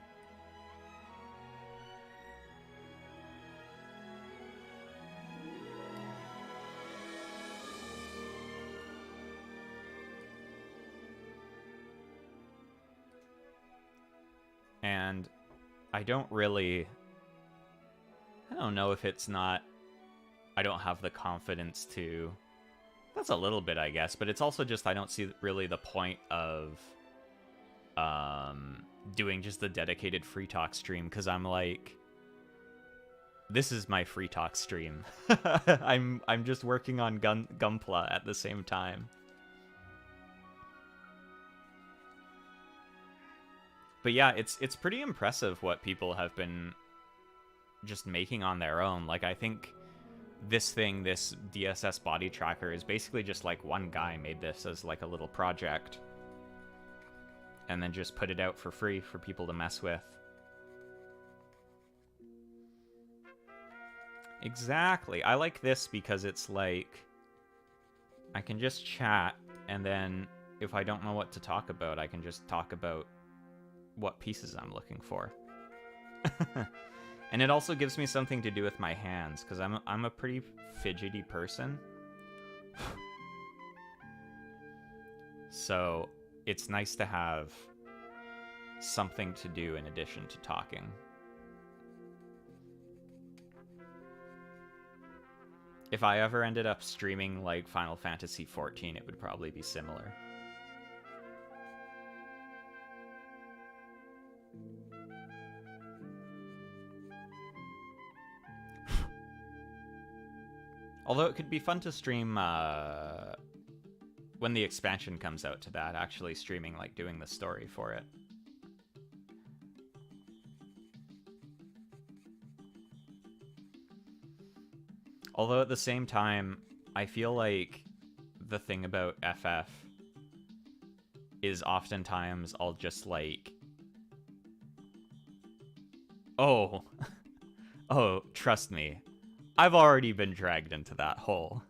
I don't really... I don't know if it's not... I don't have the confidence to... That's a little bit, I guess, but it's also just I don't see really the point of doing just the dedicated free talk stream, because I'm like, this is my free talk stream. I'm just working on Gunpla at the same time. But yeah, it's pretty impressive what people have been just making on their own. Like, I think this DSS body tracker, is basically just like one guy made this as like a little project and then just put it out for free for people to mess with. Exactly. I like this because it's like I can just chat, and then if I don't know what to talk about, I can just talk about what pieces I'm looking for. And it also gives me something to do with my hands, because I'm a pretty fidgety person. So it's nice to have something to do in addition to talking. If I ever ended up streaming like Final Fantasy XIV, it would probably be similar. Although it could be fun to stream when the expansion comes out to that, actually streaming, like, doing the story for it. Although at the same time, I feel like the thing about FF is oftentimes I'll just, like... Oh, trust me. I've already been dragged into that hole.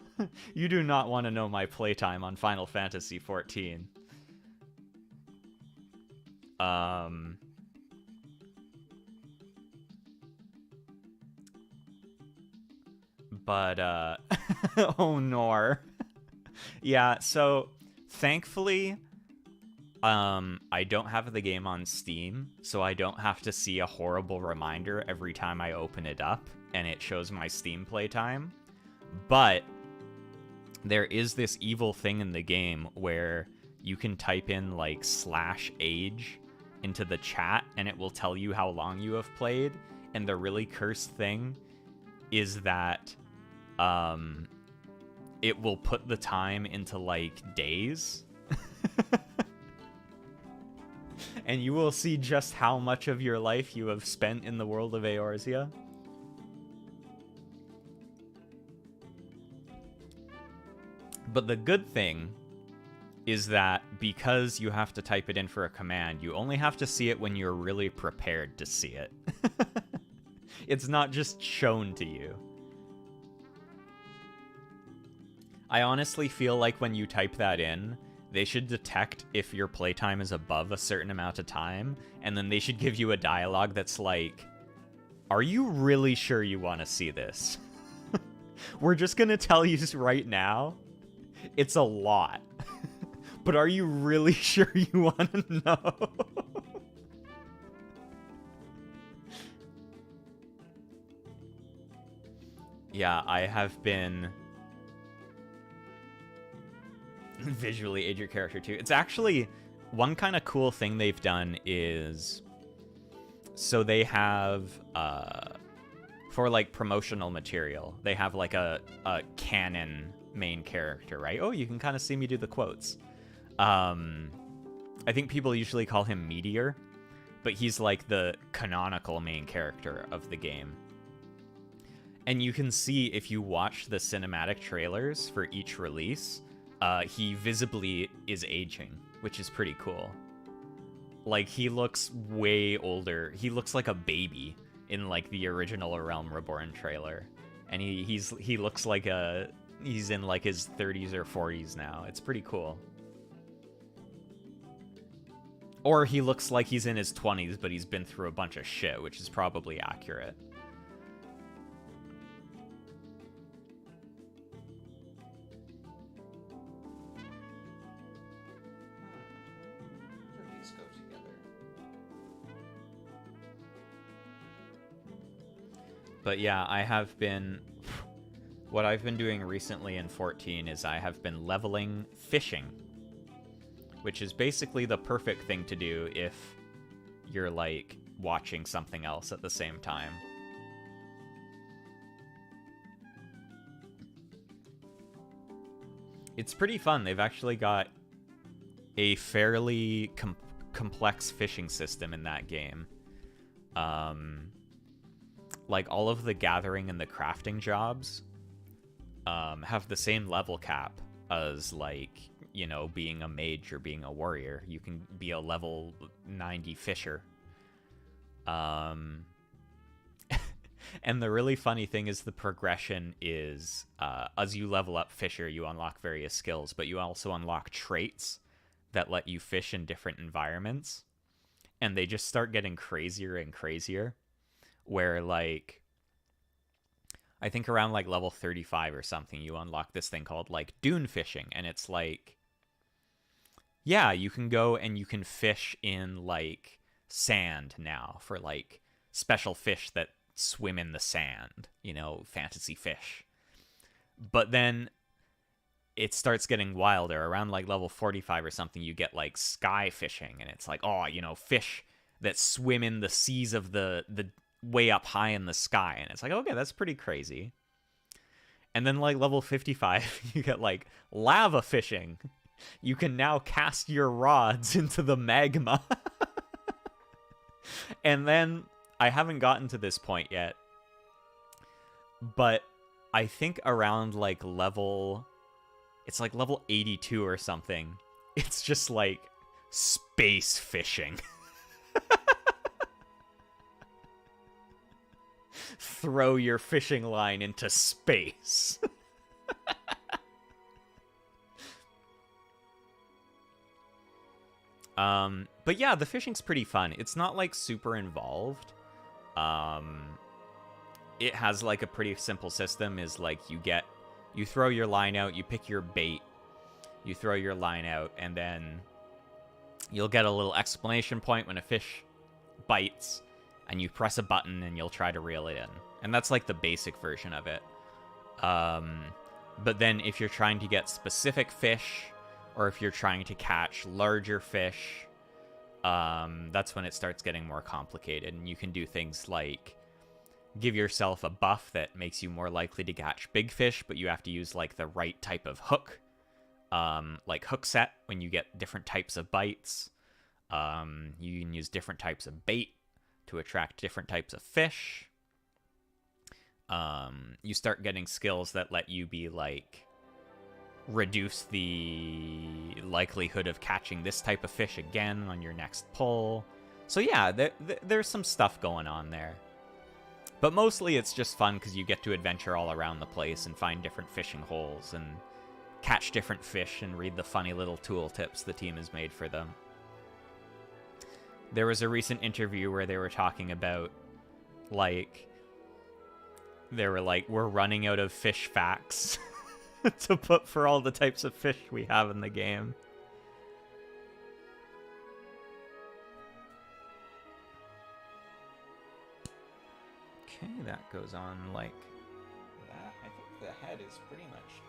You do not want to know my playtime on Final Fantasy XIV. But, oh, nor. Yeah, so, thankfully, I don't have the game on Steam, so I don't have to see a horrible reminder every time I open it up, and it shows my Steam playtime. But there is this evil thing in the game where you can type in, like, /age into the chat, and it will tell you how long you have played. And the really cursed thing is that it will put the time into, like, days. And you will see just how much of your life you have spent in the world of Eorzea. But the good thing is that because you have to type it in for a command, you only have to see it when you're really prepared to see it. It's not just shown to you. I honestly feel like when you type that in, they should detect if your playtime is above a certain amount of time, and then they should give you a dialogue that's like, are you really sure you want to see this? We're just gonna tell you right now, it's a lot. But are you really sure you want to know? Yeah, I have been... visually age your character too. It's actually... one kind of cool thing they've done is... so they have... for, like, promotional material, they have, like, a canon main character, right? Oh, you can kind of see me do the quotes. I think people usually call him Meteor, but he's like the canonical main character of the game. And you can see if you watch the cinematic trailers for each release, he visibly is aging, which is pretty cool. Like, he looks way older. He looks like a baby in, like, the original A Realm Reborn trailer. And he looks like he's in, like, his 30s or 40s now. It's pretty cool. Or he looks like he's in his 20s, but he's been through a bunch of shit, which is probably accurate. But yeah, I have been... What I've been doing recently in 14 is I have been leveling fishing, which is basically the perfect thing to do if you're, like, watching something else at the same time. It's pretty fun. They've actually got a fairly complex fishing system in that game. Like, all of the gathering and the crafting jobs have the same level cap as, like, you know, being a mage or being a warrior. You can be a level 90 fisher. And the really funny thing is the progression is, as you level up fisher, you unlock various skills, but you also unlock traits that let you fish in different environments. And they just start getting crazier and crazier. Where, like, I think around, like, level 35 or something, you unlock this thing called, like, dune fishing. And it's like, yeah, you can go and you can fish in, like, sand now for, like, special fish that swim in the sand, you know, fantasy fish. But then it starts getting wilder. Around, like, level 45 or something, you get, like, sky fishing, and it's like, oh, you know, fish that swim in the seas of the way up high in the sky. And it's like, okay, that's pretty crazy. And then, like, level 55, you get, like, lava fishing. You can now cast your rods into the magma. And then I haven't gotten to this point yet, but I think around, like, level 82 or something, it's just, like, space fishing. Throw your fishing line into space. But yeah, the fishing's pretty fun. It's not, like, super involved. It has, like, a pretty simple system. Is like, you throw your line out, you pick your bait, you throw your line out, and then you'll get a little exclamation point when a fish bites, and you press a button and you'll try to reel it in. And that's, like, the basic version of it. But then if you're trying to get specific fish, or if you're trying to catch larger fish, that's when it starts getting more complicated. And you can do things like give yourself a buff that makes you more likely to catch big fish, but you have to use, like, the right type of hook, like hook set when you get different types of bites. You can use different types of bait to attract different types of fish. You start getting skills that let you be, like, reduce the likelihood of catching this type of fish again on your next pull. So yeah, there's some stuff going on there. But mostly it's just fun because you get to adventure all around the place and find different fishing holes and catch different fish and read the funny little tooltips the team has made for them. There was a recent interview where they were talking about, like, they were like, we're running out of fish facts to put for all the types of fish we have in the game. Okay, that goes on like that. I think the head is pretty much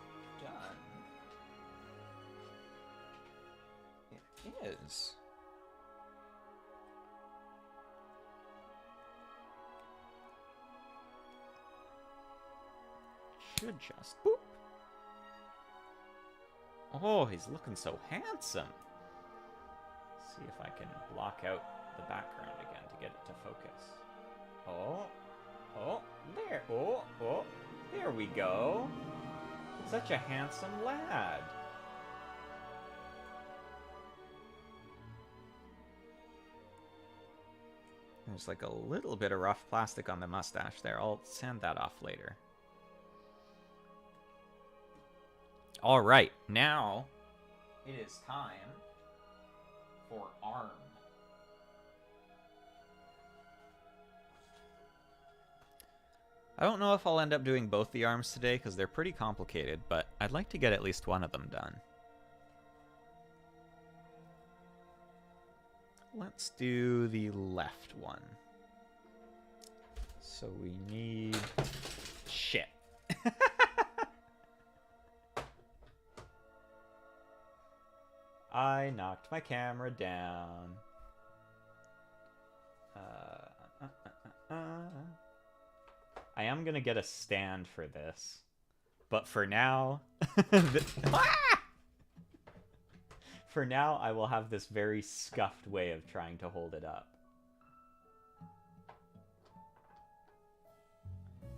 done. It is. Should just boop. Oh, he's looking so handsome. Let's see if I can block out the background again to get it to focus. Oh, there. Oh, there we go. Such a handsome lad. There's like a little bit of rough plastic on the mustache there. I'll sand that off later. All right, now it is time for arm. I don't know if I'll end up doing both the arms today because they're pretty complicated, but I'd like to get at least one of them done. Let's do the left one. So we need... Shit. I knocked my camera down. I am gonna get a stand for this. But for now... For now, I will have this very scuffed way of trying to hold it up.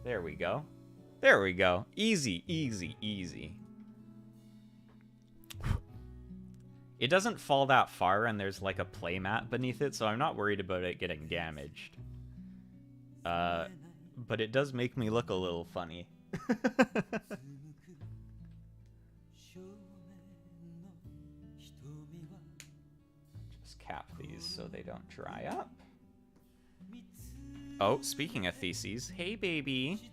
There we go. There we go. Easy, easy, easy. It doesn't fall that far, and there's like a playmat beneath it, so I'm not worried about it getting damaged. But it does make me look a little funny. Just cap these so they don't dry up. Oh, speaking of theses, hey baby,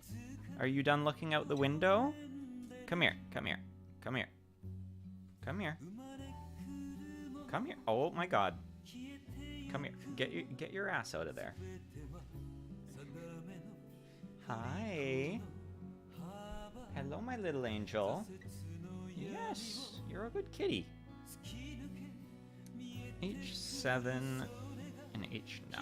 are you done looking out the window? Come here, come here, come here, come here, come here. Oh my God, come here, get your ass out of there. Hi. Hello, my little angel. Yes, you're a good kitty. H7 and H9.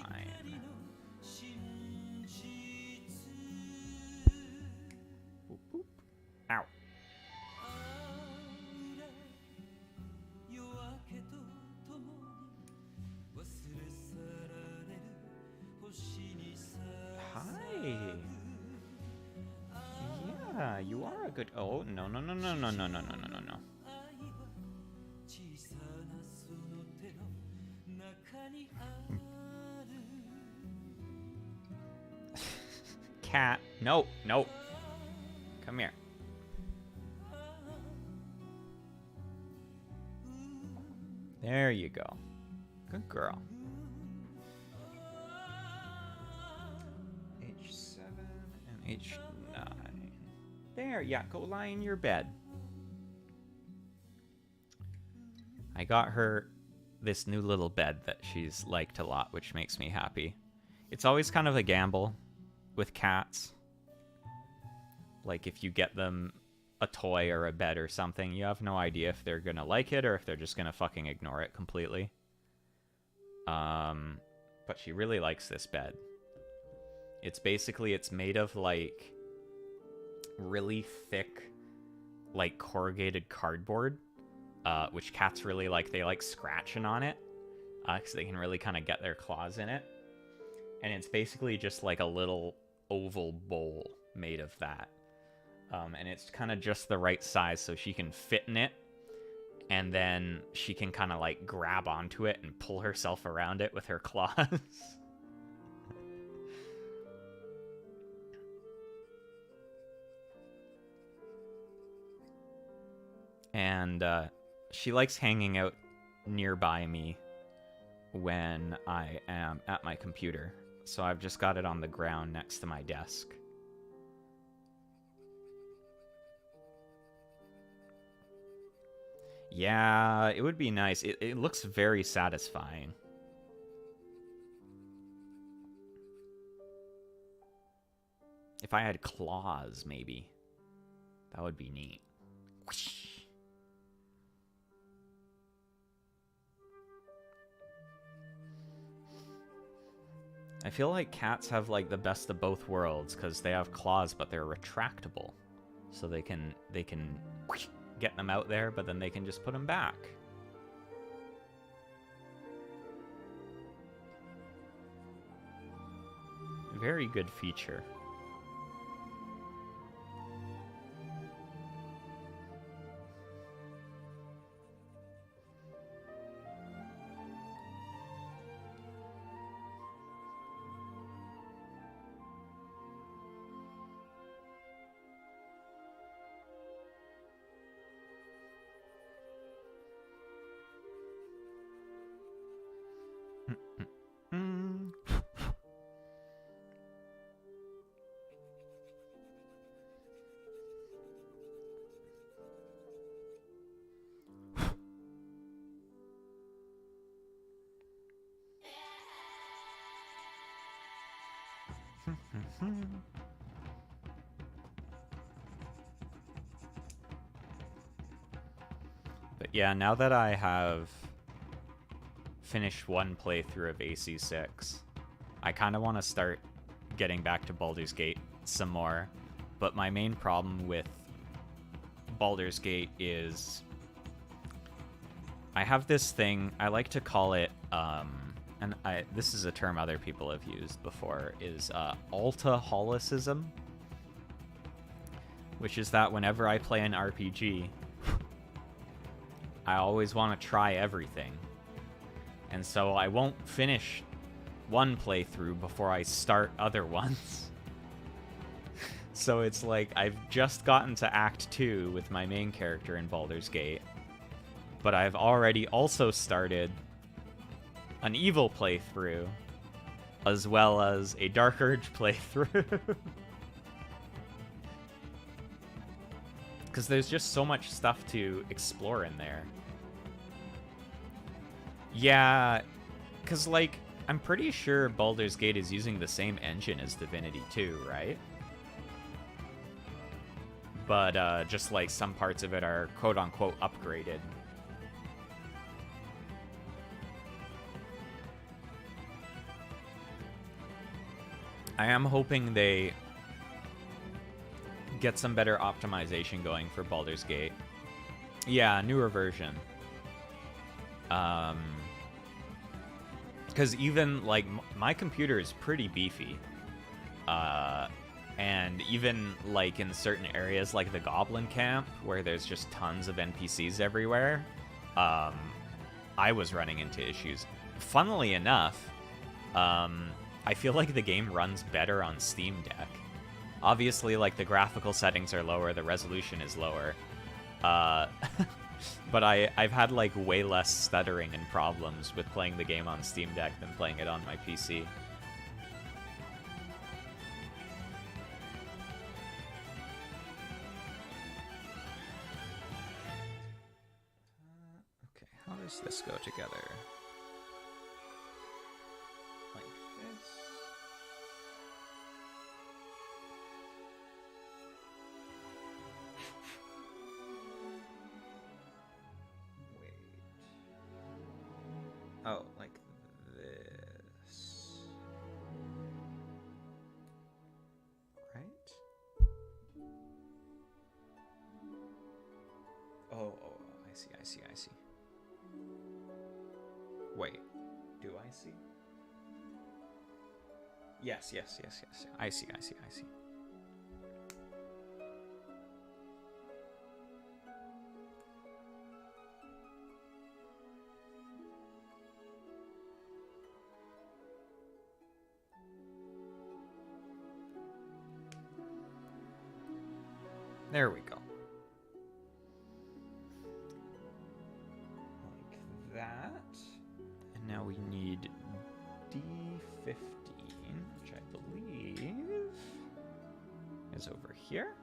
Boop, boop. Ow. Hi. Yeah, you are a good... Oh, no, no, no, no, no, no, no, no, no, no, no. Cat. No, no. Come here. There you go. Good girl. H7 and H9. There, yeah, go lie in your bed. I got her this new little bed that she's liked a lot, which makes me happy. It's always kind of a gamble with cats. Like, if you get them a toy or a bed or something, you have no idea if they're gonna like it or if they're just gonna fucking ignore it completely. But she really likes this bed. It's basically, it's made of, like, really thick, like, corrugated cardboard, which cats really like. They like scratching on it, because they can really kind of get their claws in it. And it's basically just like a little oval bowl made of that. And it's kind of just the right size so she can fit in it. And then she can kind of like grab onto it and pull herself around it with her claws. And she likes hanging out nearby me when I am at my computer. So I've just got it on the ground next to my desk. Yeah, it would be nice. It looks very satisfying. If I had claws, maybe. That would be neat. Whoosh. I feel like cats have like the best of both worlds because they have claws, but they're retractable, so they can get them out there, but then they can just put them back. Very good feature. But yeah, now that I have finished one playthrough of AC6, I kind of want to start getting back to Baldur's Gate some more. But my main problem with Baldur's Gate is I have this thing, I like to call it, and this is a term other people have used before, is altaholicism, which is that whenever I play an RPG, I always want to try everything. And so I won't finish one playthrough before I start other ones. So it's like I've just gotten to Act 2 with my main character in Baldur's Gate, but I've already also started an Evil playthrough, as well as a Dark Urge playthrough. Because there's just so much stuff to explore in there. Yeah, because, like, I'm pretty sure Baldur's Gate is using the same engine as Divinity 2, right? But just, like, some parts of it are quote-unquote upgraded. I am hoping they get some better optimization going for Baldur's Gate. Yeah, newer version. Because even, like, my computer is pretty beefy. And even, like, in certain areas, like the Goblin Camp, where there's just tons of NPCs everywhere, I was running into issues. Funnily enough, I feel like the game runs better on Steam Deck. Obviously, like, the graphical settings are lower, the resolution is lower. But I've had, like, way less stuttering and problems with playing the game on Steam Deck than playing it on my PC. Okay, how does this go together? Like this. Wait. Oh, like this. Right? Oh, I see. Wait, do I see? Yes. I see. There we go. Like that. And now we need D15, which I believe is over here.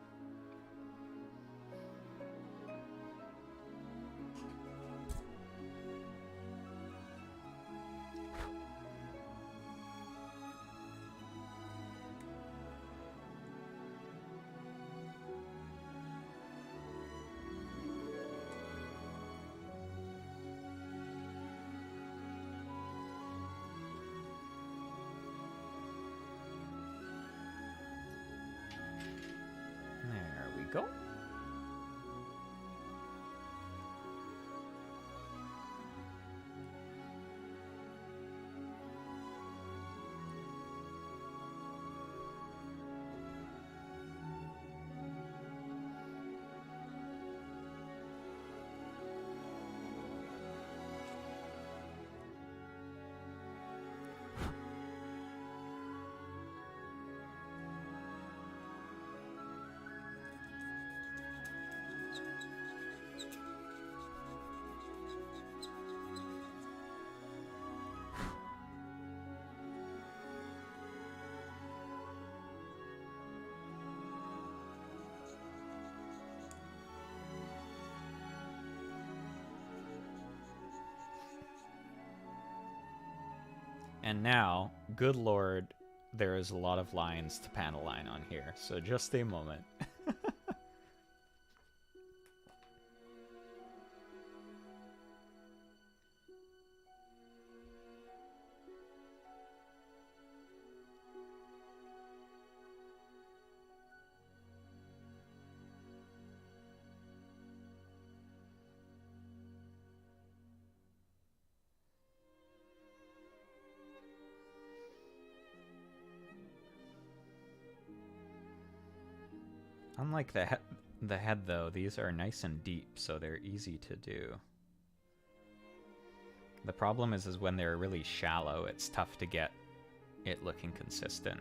Go. And now, good lord, there is a lot of lines to panel line on here, so just a moment. Unlike the head, though, these are nice and deep, so they're easy to do. The problem is when they're really shallow, it's tough to get it looking consistent.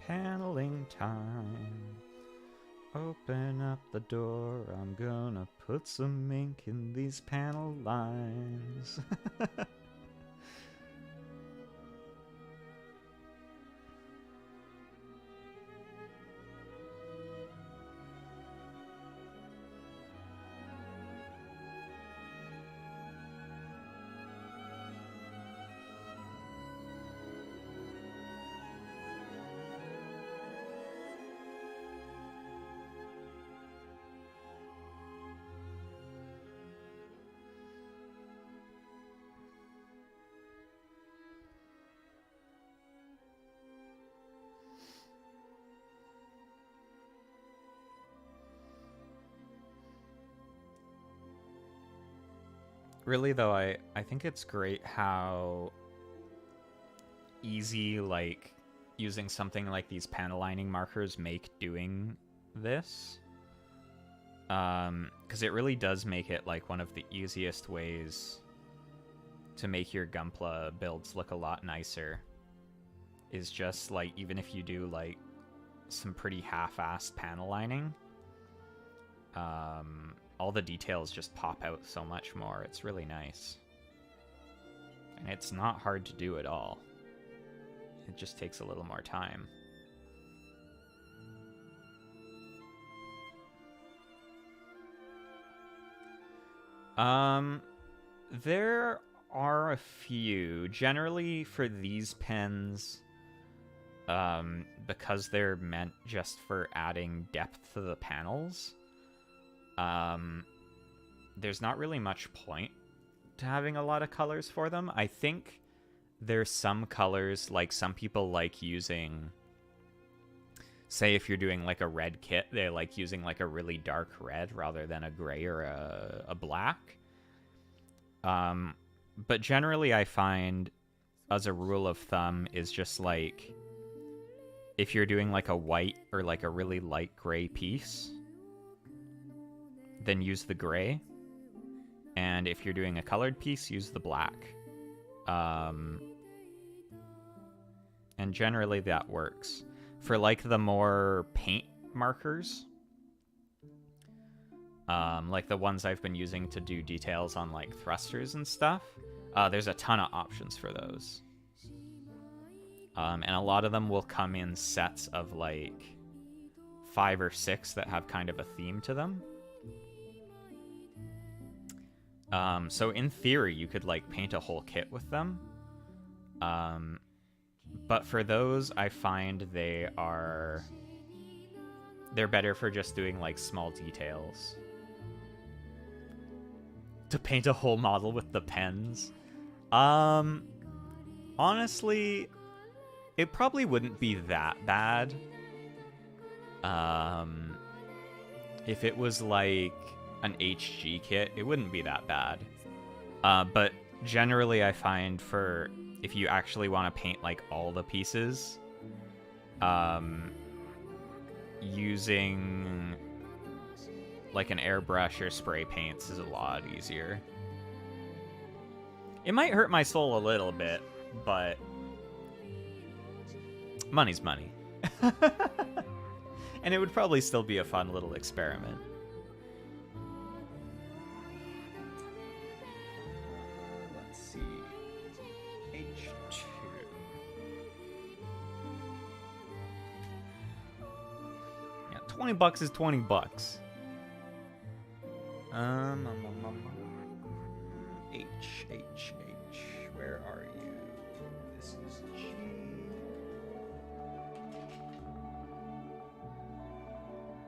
Paneling time. Open up the door. I'm gonna put some ink in these panel lines. Really, though, I think it's great how easy, like, using something like these panel lining markers make doing this. Because it really does make it, like, one of the easiest ways to make your Gunpla builds look a lot nicer. Is just, like, even if you do, like, some pretty half-assed panel lining, all the details just pop out so much more. It's really nice. And it's not hard to do at all. It just takes a little more time. There are a few. Generally, for these pens, because they're meant just for adding depth to the panels, there's not really much point to having a lot of colors for them. I think there's some colors, like some people like using, say if you're doing like a red kit, they like using like a really dark red rather than a gray or a black. But generally I find, as a rule of thumb, is just like, if you're doing like a white or like a really light gray piece, then use the gray. And if you're doing a colored piece, use the black. And generally that works. For like the more paint markers, like the ones I've been using to do details on like thrusters and stuff, there's a ton of options for those. And a lot of them will come in sets of like 5 or 6 that have kind of a theme to them. So in theory, you could like paint a whole kit with them. But for those, I find they're better for just doing like small details. To paint a whole model with the pens. Honestly, it probably wouldn't be that bad. If it was like an HG kit, it wouldn't be that bad. But generally I find if you actually want to paint like all the pieces, using like an airbrush or spray paints is a lot easier. It might hurt my soul a little bit, but money's money. And it would probably still be a fun little experiment. Let's see. H2. Yeah, $20 is $20. H. Where are you? This is G.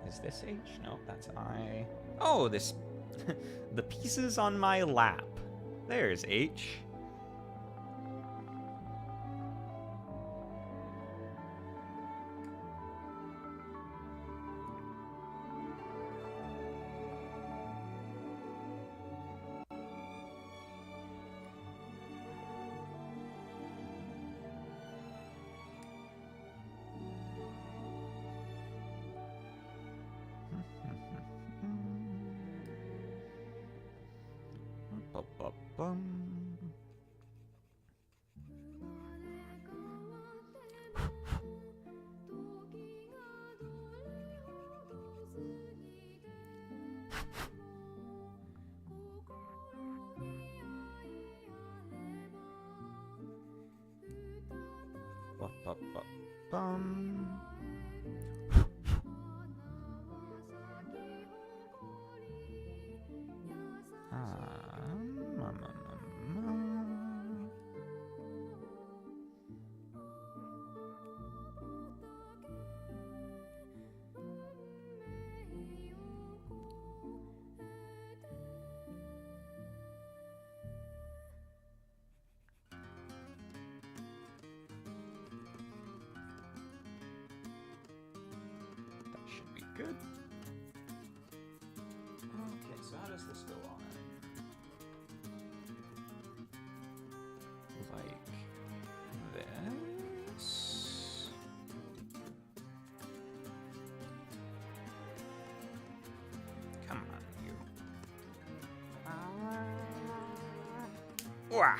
Is this H? No, that's I. Oh, this... the pieces on my lap. There's H. Good. Okay, so how does this go on? Like this. Come on, you. Wah!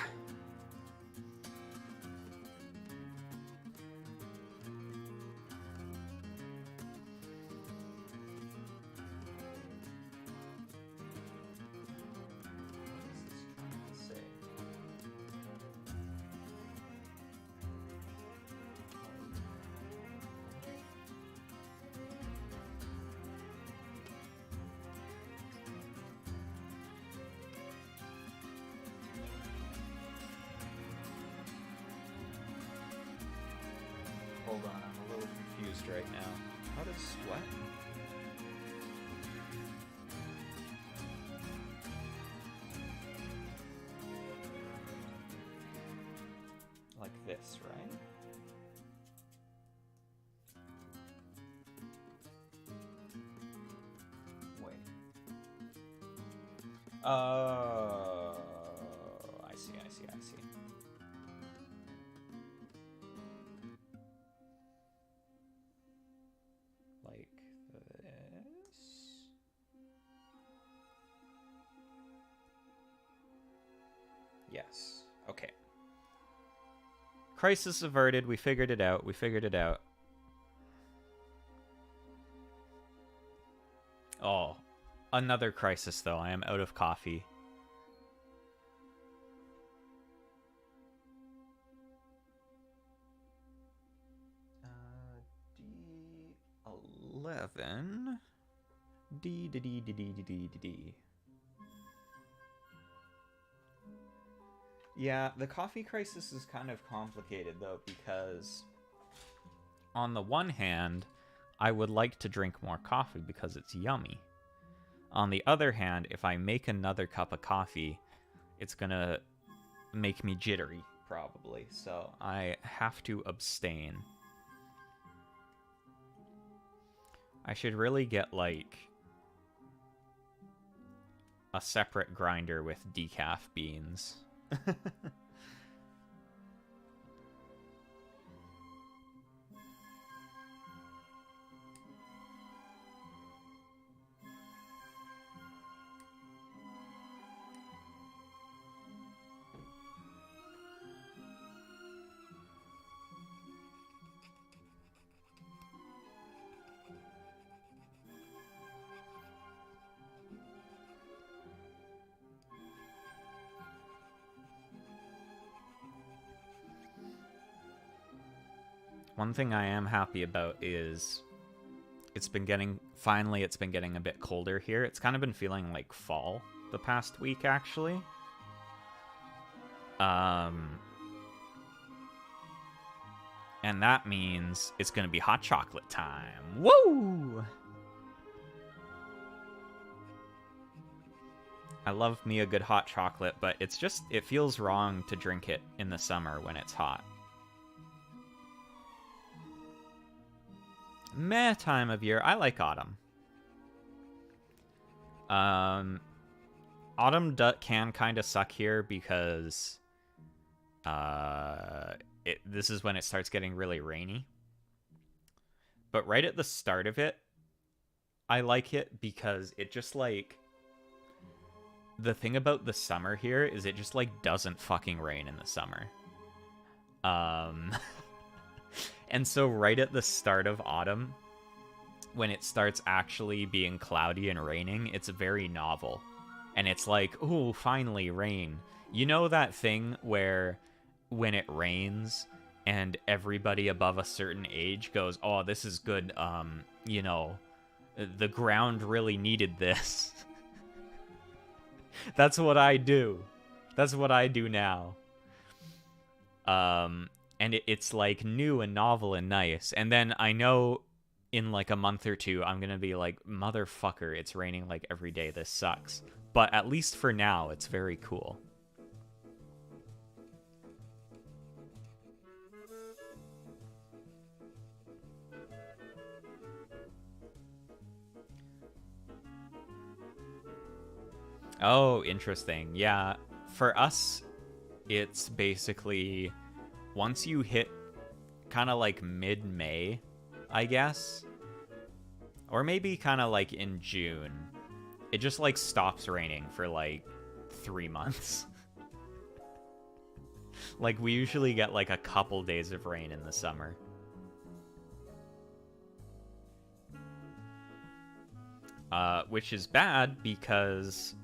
Hold on, I'm a little confused right now. How does what? Like this, right? Wait. Oh, I see. Like this. Yes. Okay. Crisis averted. We figured it out. Oh, another crisis though. I am out of coffee. D11. D. Yeah, the coffee crisis is kind of complicated though, because on the one hand, I would like to drink more coffee because it's yummy. On the other hand, if I make another cup of coffee, it's gonna make me jittery, probably. So I have to abstain. I should really get, like, a separate grinder with decaf beans. One thing I am happy about is finally it's been getting a bit colder here. It's kind of been feeling like fall the past week, actually. And that means it's gonna be hot chocolate time. Woo! I love me a good hot chocolate, but it feels wrong to drink it in the summer when it's hot. Meh time of year. I like autumn. Autumn can kind of suck here because this is when it starts getting really rainy. But right at the start of it, I like it because it just like... The thing about the summer here is it just like doesn't fucking rain in the summer. And so right at the start of autumn, when it starts actually being cloudy and raining, it's very novel. And it's like, ooh, finally rain. You know that thing where when it rains and everybody above a certain age goes, oh, this is good, you know, the ground really needed this. That's what I do. That's what I do now. And it's like new and novel and nice. And then I know in like a month or two, I'm going to be like, motherfucker, it's raining like every day. This sucks. But at least for now, it's very cool. Oh, interesting. Yeah, for us, it's basically once you hit kind of like mid-May, I guess, or maybe kind of like in June, it just like stops raining for like 3 months. Like we usually get like a couple days of rain in the summer. Which is bad because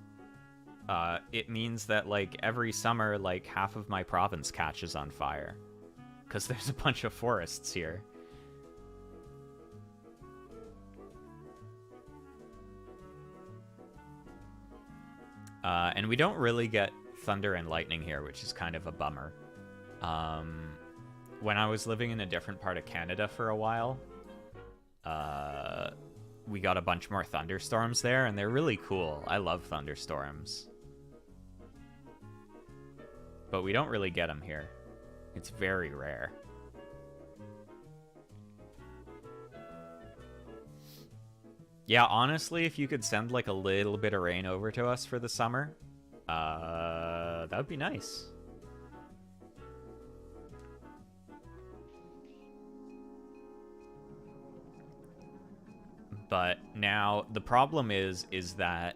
it means that like every summer, like half of my province catches on fire because there's a bunch of forests here. And we don't really get thunder and lightning here, which is kind of a bummer. When I was living in a different part of Canada for a while, we got a bunch more thunderstorms there, and they're really cool. I love thunderstorms. But we don't really get them here. It's very rare. Yeah, honestly, if you could send like a little bit of rain over to us for the summer, that would be nice. But now the problem is that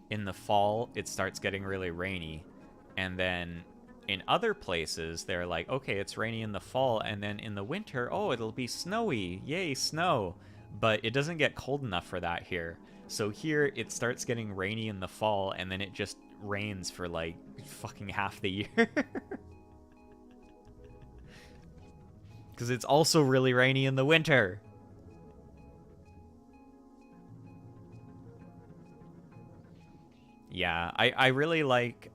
in the fall it starts getting really rainy, and then in other places they're like, okay, it's rainy in the fall, and then in the winter, oh, it'll be snowy, yay, snow. But it doesn't get cold enough for that here. So here it starts getting rainy in the fall, and then it just rains for like fucking half the year. Because it's also really rainy in the winter. Yeah, I really like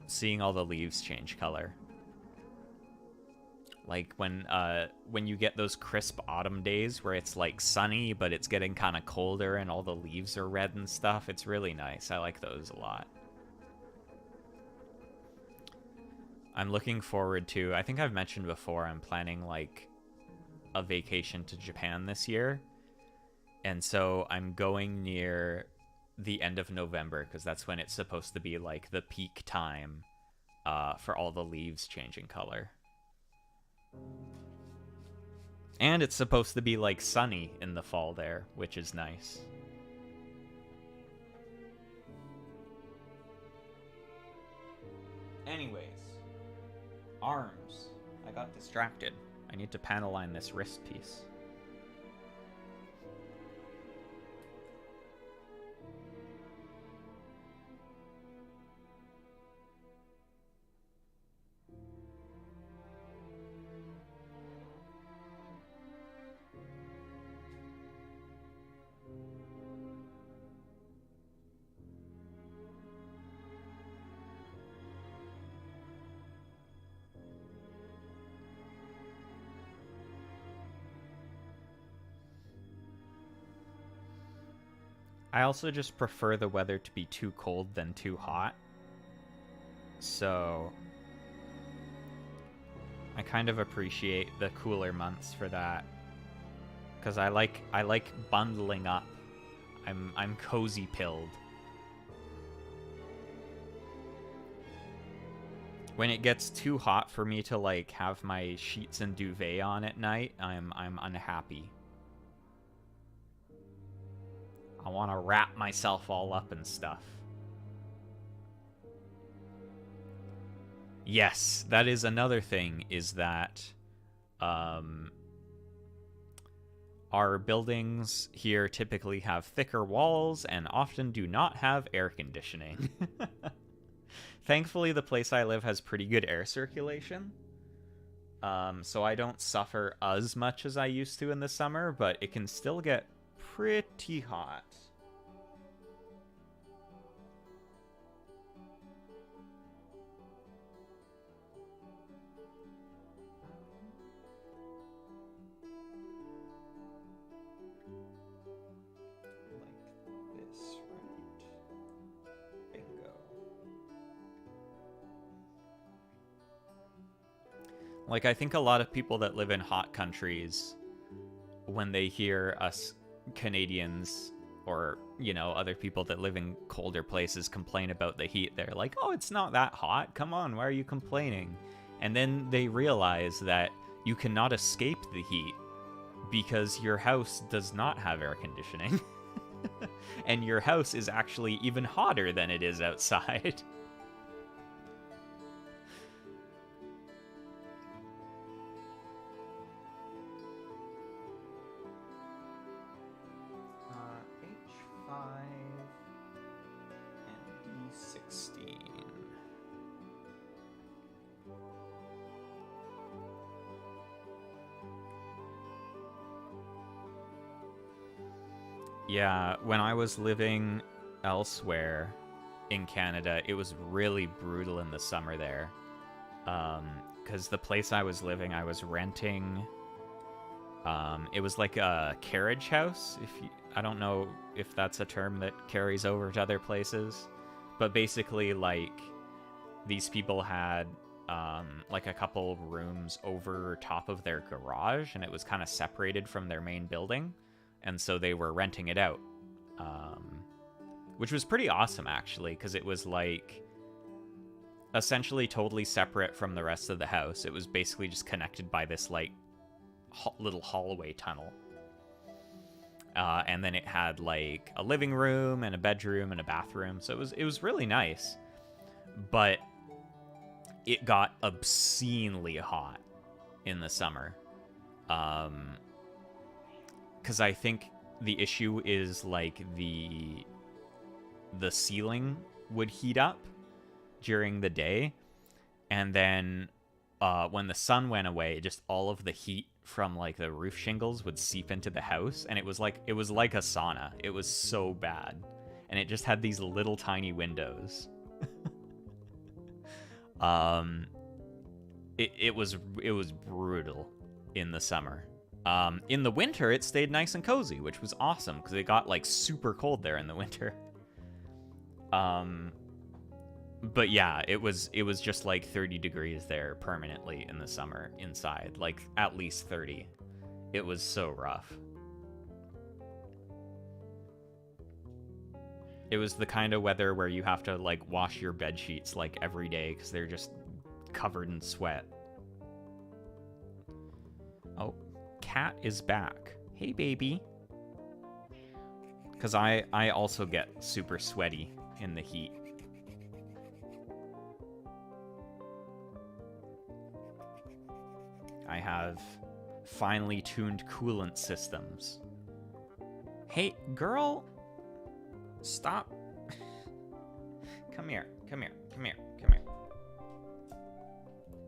seeing all the leaves change color. Like when you get those crisp autumn days where it's like sunny, but it's getting kind of colder and all the leaves are red and stuff. It's really nice. I like those a lot. I'm looking forward to, I think I've mentioned before, I'm planning like a vacation to Japan this year. And so I'm going near the end of November because that's when it's supposed to be like the peak time for all the leaves changing color. And it's supposed to be like sunny in the fall there, which is nice. Anyways, arms. I got distracted. I need to panel line this wrist piece. I also just prefer the weather to be too cold than too hot. So I kind of appreciate the cooler months for that. Cause I like bundling up. I'm cozy pilled. When it gets too hot for me to like have my sheets and duvet on at night, I'm unhappy. I want to wrap myself all up and stuff. Yes, that is another thing, is that our buildings here typically have thicker walls and often do not have air conditioning. Thankfully, the place I live has pretty good air circulation. So I don't suffer as much as I used to in the summer, but it can still get pretty hot. Like this, right? Bingo. Like, I think a lot of people that live in hot countries, when they hear us Canadians or, you know, other people that live in colder places complain about the heat, they're like, oh, it's not that hot. Come on, why are you complaining? And then they realize that you cannot escape the heat because your house does not have air conditioning. And your house is actually even hotter than it is outside. H5 and D16. Yeah, when I was living elsewhere in Canada, it was really brutal in the summer there. Because the place I was living, I was renting. It was like a carriage house. I don't know if that's a term that carries over to other places, but basically, like, these people had like a couple rooms over top of their garage, and it was kind of separated from their main building, and so they were renting it out, which was pretty awesome actually, because it was like essentially totally separate from the rest of the house. It was basically just connected by this like little hallway tunnel. And then it had like a living room and a bedroom and a bathroom. So it was really nice. But it got obscenely hot in the summer. Because I think the issue is like the ceiling would heat up during the day, and then when the sun went away, just all of the heat from like the roof shingles would seep into the house, and it was like a sauna. It was so bad, and it just had these little tiny windows. It was brutal in the summer. In the winter, it stayed nice and cozy, which was awesome because it got like super cold there in the winter. But yeah, it was just like 30 degrees there permanently in the summer inside, like at least 30. It was so rough. It was the kind of weather where you have to like wash your bed sheets like every day because they're just covered in sweat. Oh, Cat is back. Hey, baby. Because I also get super sweaty in the heat. I have finely tuned coolant systems. Hey, girl! Stop. Come here, come here, come here, come here.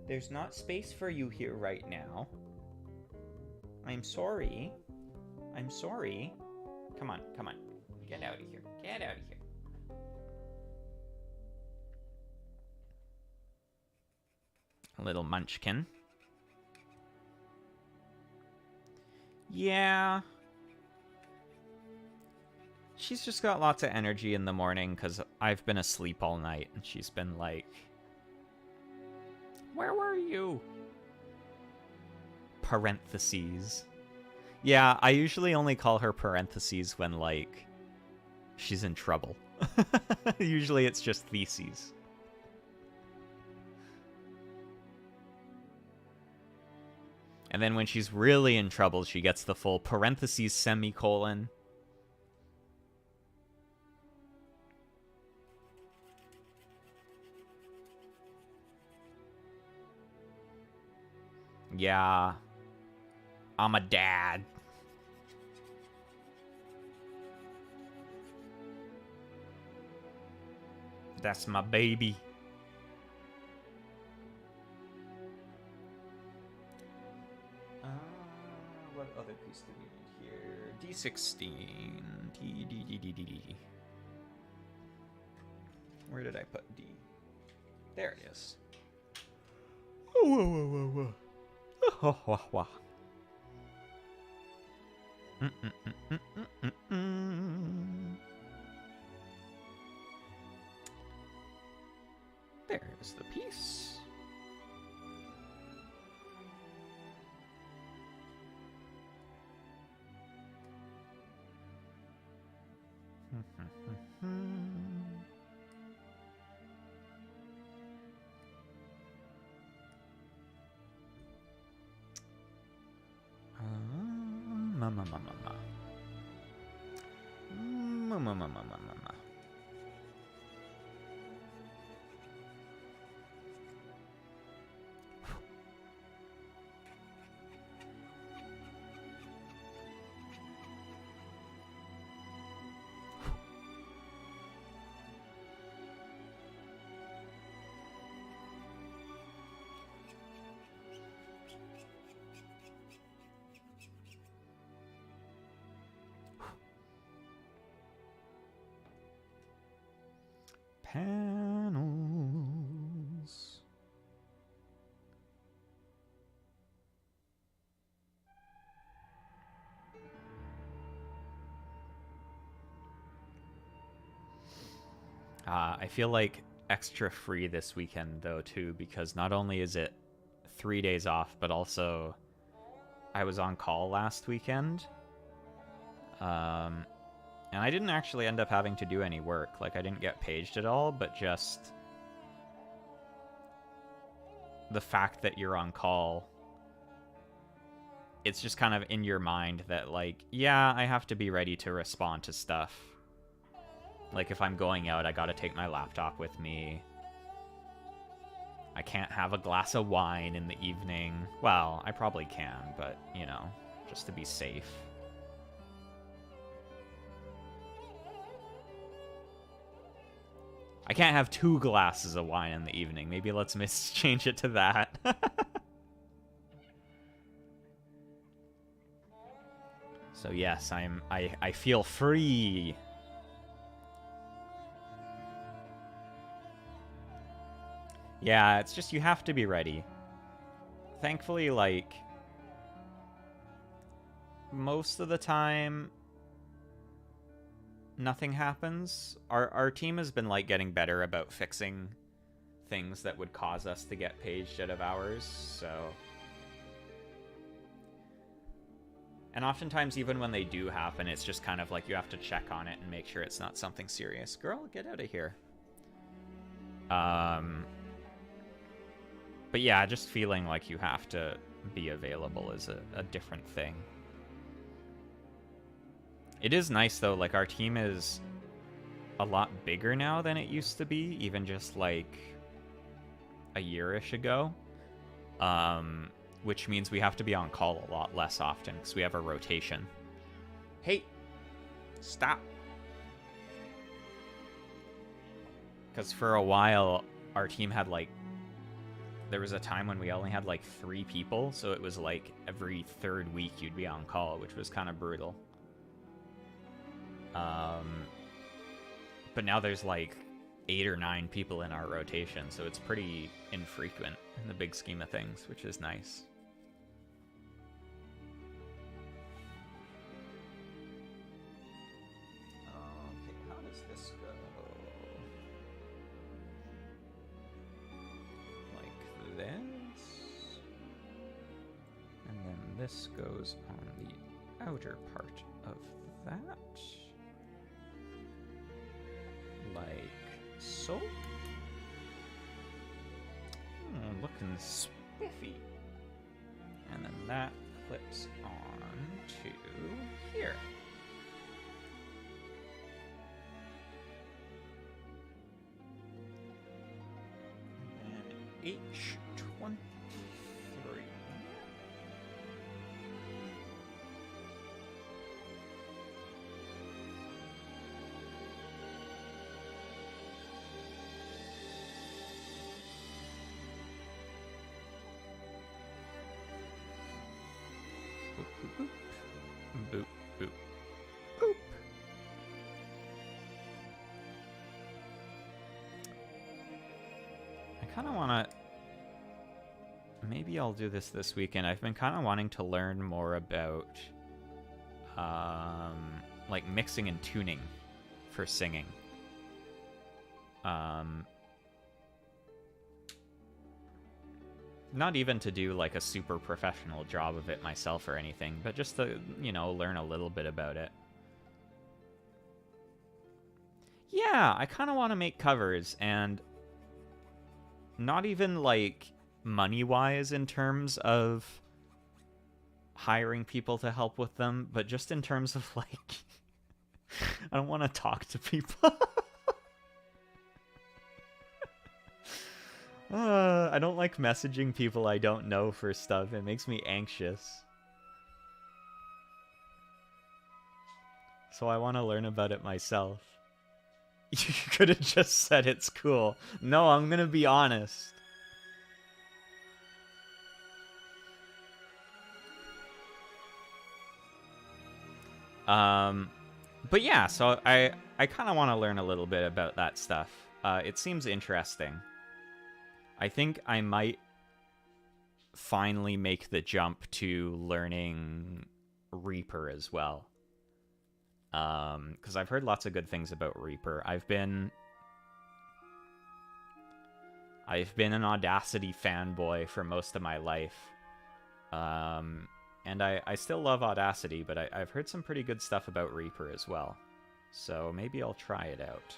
There's not space for you here right now. I'm sorry. I'm sorry. Come on, come on. Get out of here. Get out of here. Little munchkin. Yeah. she's just got lots of energy in the morning because I've been asleep all night, and she's been like, "Where were you?" Parentheses. Yeah, I usually only call her parentheses when, like, she's in trouble. Usually it's just theses. And then when she's really in trouble, she gets the full parentheses semicolon. Yeah, I'm a dad. That's my baby. What other piece do we need here? D16. D. Where did I put D? There it is. Whoa. There is the piece. Panels. I feel like extra free this weekend, though, too, because not only is it 3 days off, but also I was on call last weekend. And I didn't actually end up having to do any work. Like, I didn't get paged at all, but just the fact that you're on call, it's just kind of in your mind that, like, yeah, I have to be ready to respond to stuff. Like, if I'm going out, I gotta take my laptop with me. I can't have a glass of wine in the evening. Well, I probably can, but, you know, just to be safe. I can't have 2 glasses of wine in the evening. Maybe let's change it to that. So yes, I feel free. Yeah, it's just you have to be ready. Thankfully, like, most of the time, nothing happens. Our team has been, like, getting better about fixing things that would cause us to get paged out of hours, so... And oftentimes, even when they do happen, it's just kind of like you have to check on it and make sure it's not something serious. Girl, get out of here. But yeah, just feeling like you have to be available is a different thing. It is nice, though. Like, our team is a lot bigger now than it used to be, even just, like, a year-ish ago. Which means we have to be on call a lot less often, because we have a rotation. Hey! Stop! Because for a while, our team had, like... There was a time when we only had, like, 3 people, so it was, like, every 3rd week you'd be on call, which was kind of brutal. But now there's, like, 8 or 9 people in our rotation, so it's pretty infrequent in the big scheme of things, which is nice. this goes on the outer part of that. Like so. Looking spiffy. And then that clips on to here. And H23. Boop, boop, boop, boop. I kind of want to... Maybe I'll do this weekend. I've been kind of wanting to learn more about, like, mixing and tuning for singing. Not even to do, like, a super professional job of it myself or anything, but just to, you know, learn a little bit about it. Yeah, I kind of want to make covers, and not even, like, money-wise in terms of hiring people to help with them, but just in terms of, like, I don't want to talk to people. I don't like messaging people I don't know for stuff. It makes me anxious. So I want to learn about it myself. You could have just said it's cool. No, I'm gonna be honest. But yeah, so I kind of want to learn a little bit about that stuff. It seems interesting. I think I might finally make the jump to learning Reaper as well. Because I've heard lots of good things about Reaper. I've been an Audacity fanboy for most of my life. And I still love Audacity, but I've heard some pretty good stuff about Reaper as well. So maybe I'll try it out.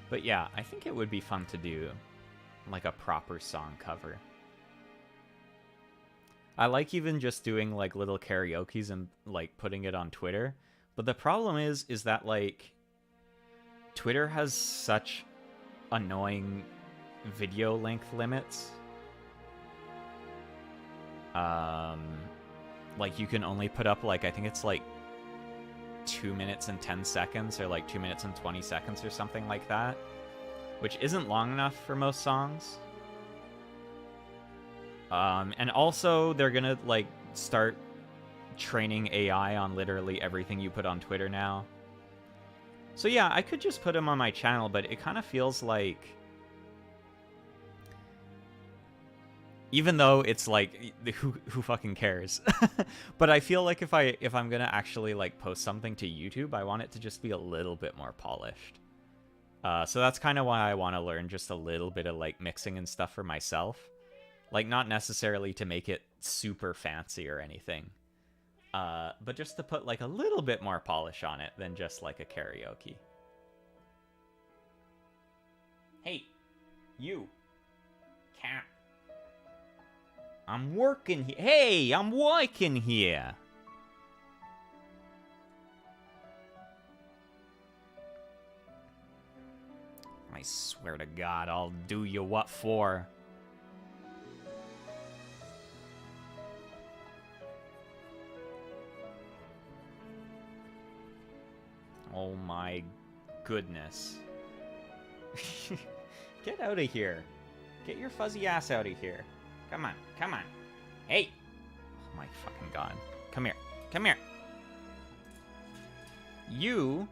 But yeah, I think it would be fun to do, like, a proper song cover. I like even just doing, like, little karaokes and, like, putting it on Twitter. But the problem is that, like, Twitter has such annoying video length limits. Like, you can only put up, like, I think it's, like, 2 minutes and 10 seconds or like 2 minutes and 20 seconds or something like that, which isn't long enough for most songs. And also they're gonna like start training AI on literally everything you put on Twitter now. So yeah, I could just put them on my channel, but it kind of feels like, even though it's like, who fucking cares? But I feel like if I'm gonna actually like post something to YouTube, I want it to just be a little bit more polished. So that's kind of why I want to learn just a little bit of like mixing and stuff for myself. Like, not necessarily to make it super fancy or anything, but just to put like a little bit more polish on it than just like a karaoke. Hey, you, cat. I'm working here. Hey, I'm working here. I swear to God, I'll do you what for. Oh my goodness. Get out of here. Get your fuzzy ass out of here. Come on, come on. Hey! Oh my fucking God. Come here. Come here. You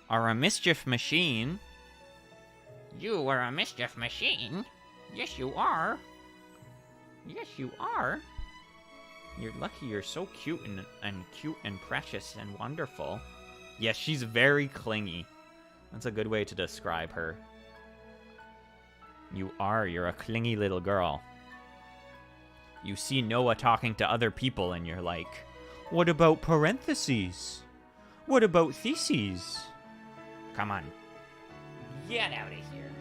are a mischief machine. You are a mischief machine. Yes, you are. Yes, you are. You're lucky you're so cute and precious and wonderful. Yes, she's very clingy. That's a good way to describe her. You're a clingy little girl. You see No.A talking to other people and you're like, what about parentheses? What about theses? Come on. Get out of here.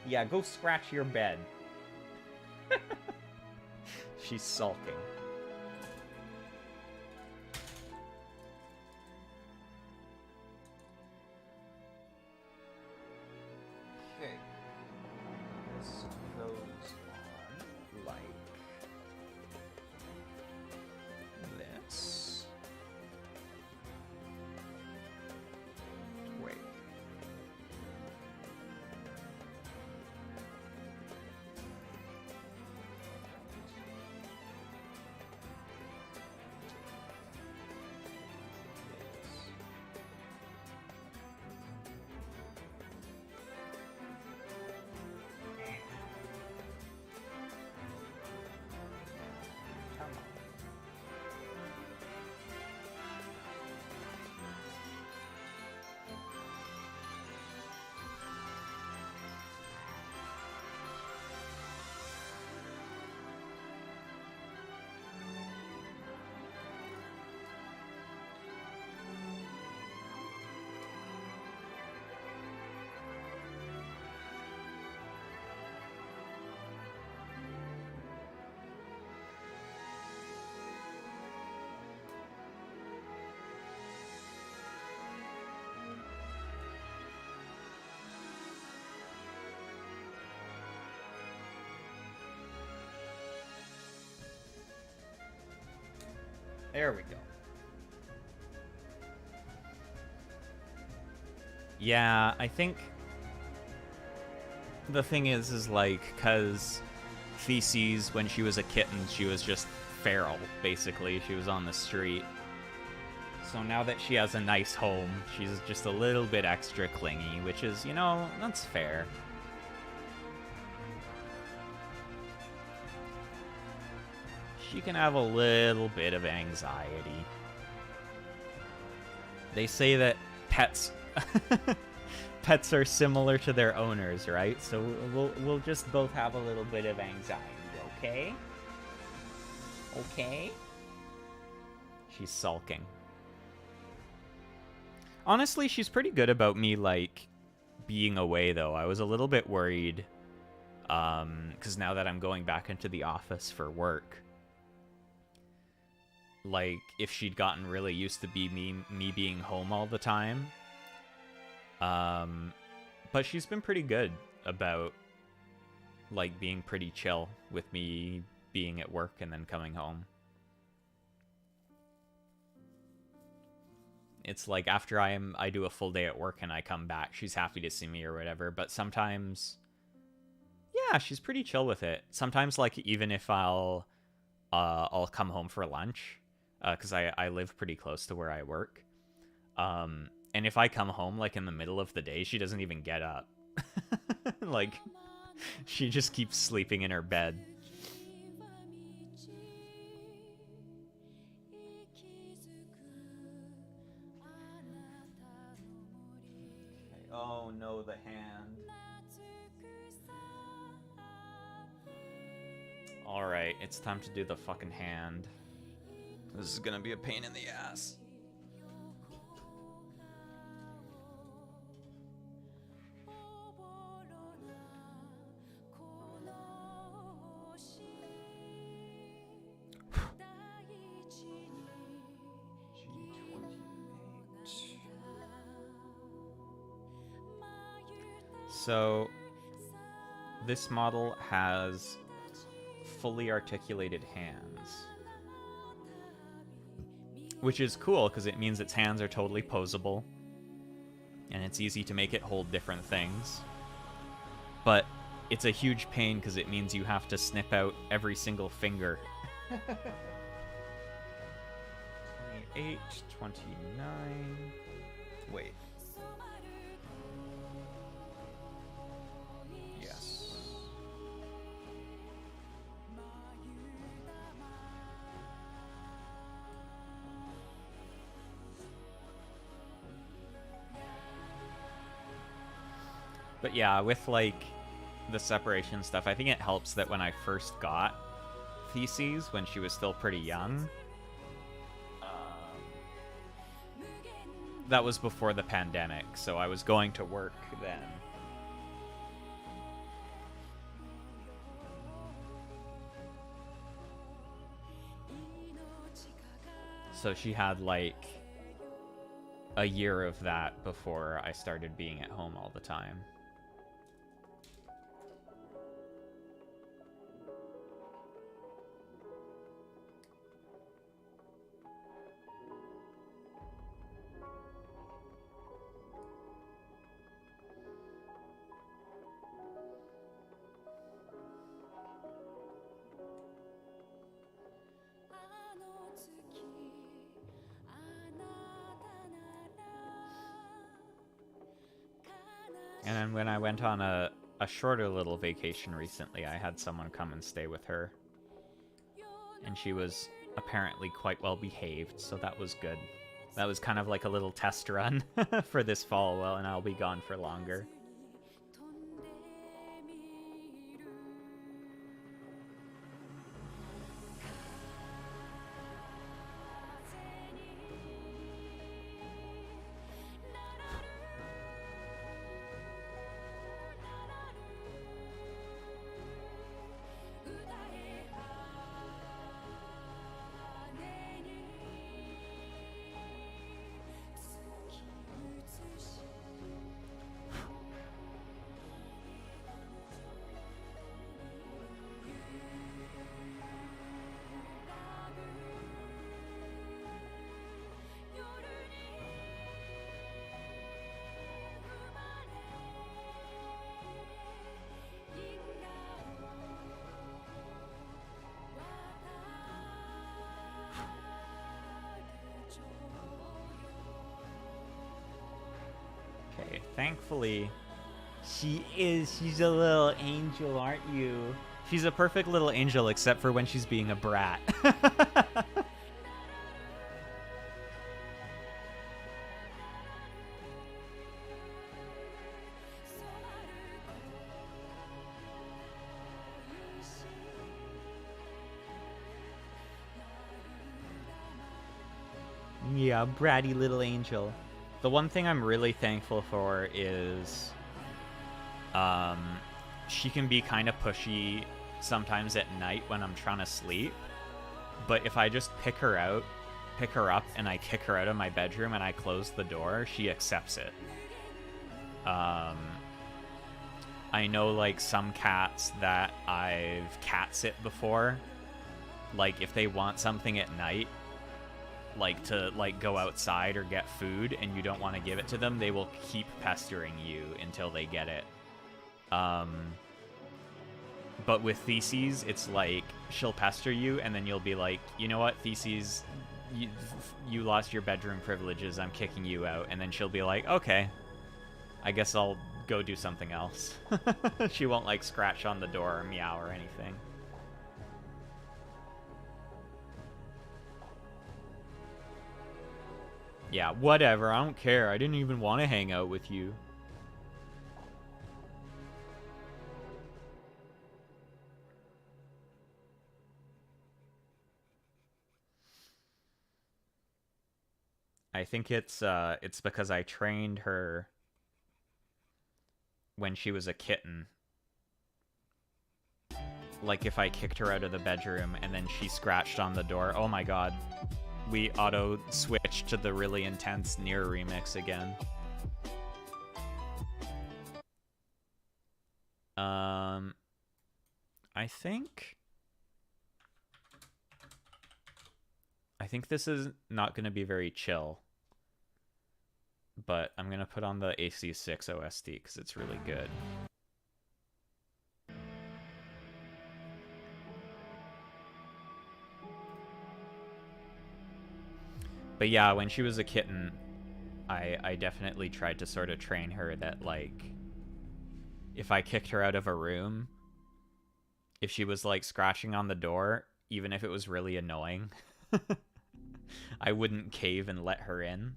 Yeah, go scratch your bed. She's sulking. Okay. This goes on like this. Wait. There we go. Yeah, I think the thing is like, cause Theses, when she was a kitten, she was just feral, basically. She was on the street. So now that she has a nice home, she's just a little bit extra clingy, which is, you know, that's fair. She can have a little bit of anxiety. They say that pets pets are similar to their owners, right? So we'll just both have a little bit of anxiety, okay? Okay? She's sulking. Honestly, she's pretty good about me, like, being away, though. I was a little bit worried, because now that I'm going back into the office for work, like, if she'd gotten really used to me being home all the time. But she's been pretty good about, like, being pretty chill with me being at work and then coming home. It's like after I do a full day at work and I come back, she's happy to see me or whatever, but sometimes, yeah, she's pretty chill with it. Sometimes, like, even if I'll come home for lunch, because I live pretty close to where I work. And if I come home, like, in the middle of the day, she doesn't even get up. Like, she just keeps sleeping in her bed. Okay. Oh no, the hand. Alright, it's time to do the fucking hand. This is gonna be a pain in the ass. So, this model has fully articulated hands. Which is cool, because it means its hands are totally posable. And it's easy to make it hold different things. But it's a huge pain, because it means you have to snip out every single finger. 28, 29... Wait. But yeah, with like the separation stuff, I think it helps that when I first got Theses, when she was still pretty young, that was before the pandemic, so I was going to work then. So she had like a year of that before I started being at home all the time. And then when I went on a shorter little vacation recently, I had someone come and stay with her. And she was apparently quite well behaved, so that was good. That was kind of like a little test run for this fall, well, and I'll be gone for longer. Okay, thankfully, she's a little angel, aren't you? She's a perfect little angel, except for when she's being a brat. Yeah, bratty little angel. The one thing I'm really thankful for is she can be kind of pushy sometimes at night when I'm trying to sleep. But if I just pick her up, and I kick her out of my bedroom and I close the door, she accepts it. I know like some cats that I've cat sit before, like if they want something at night, like to like go outside or get food and you don't want to give it to them, they will keep pestering you until they get it. But with Theses, it's like she'll pester you and then you'll be like, you know what, Theses, you lost your bedroom privileges, I'm kicking you out. And then she'll be like, okay, I guess I'll go do something else. She won't like scratch on the door or meow or anything. Yeah, whatever, I don't care. I didn't even want to hang out with you. I think it's because I trained her when she was a kitten. Like if I kicked her out of the bedroom and then she scratched on the door, oh my god. We auto-switched to the really intense Nier remix again. I think this is not going to be very chill. But I'm going to put on the AC6 OST because it's really good. But yeah, when she was a kitten, I definitely tried to sort of train her that, like, if I kicked her out of a room, if she was, like, scratching on the door, even if it was really annoying, I wouldn't cave and let her in,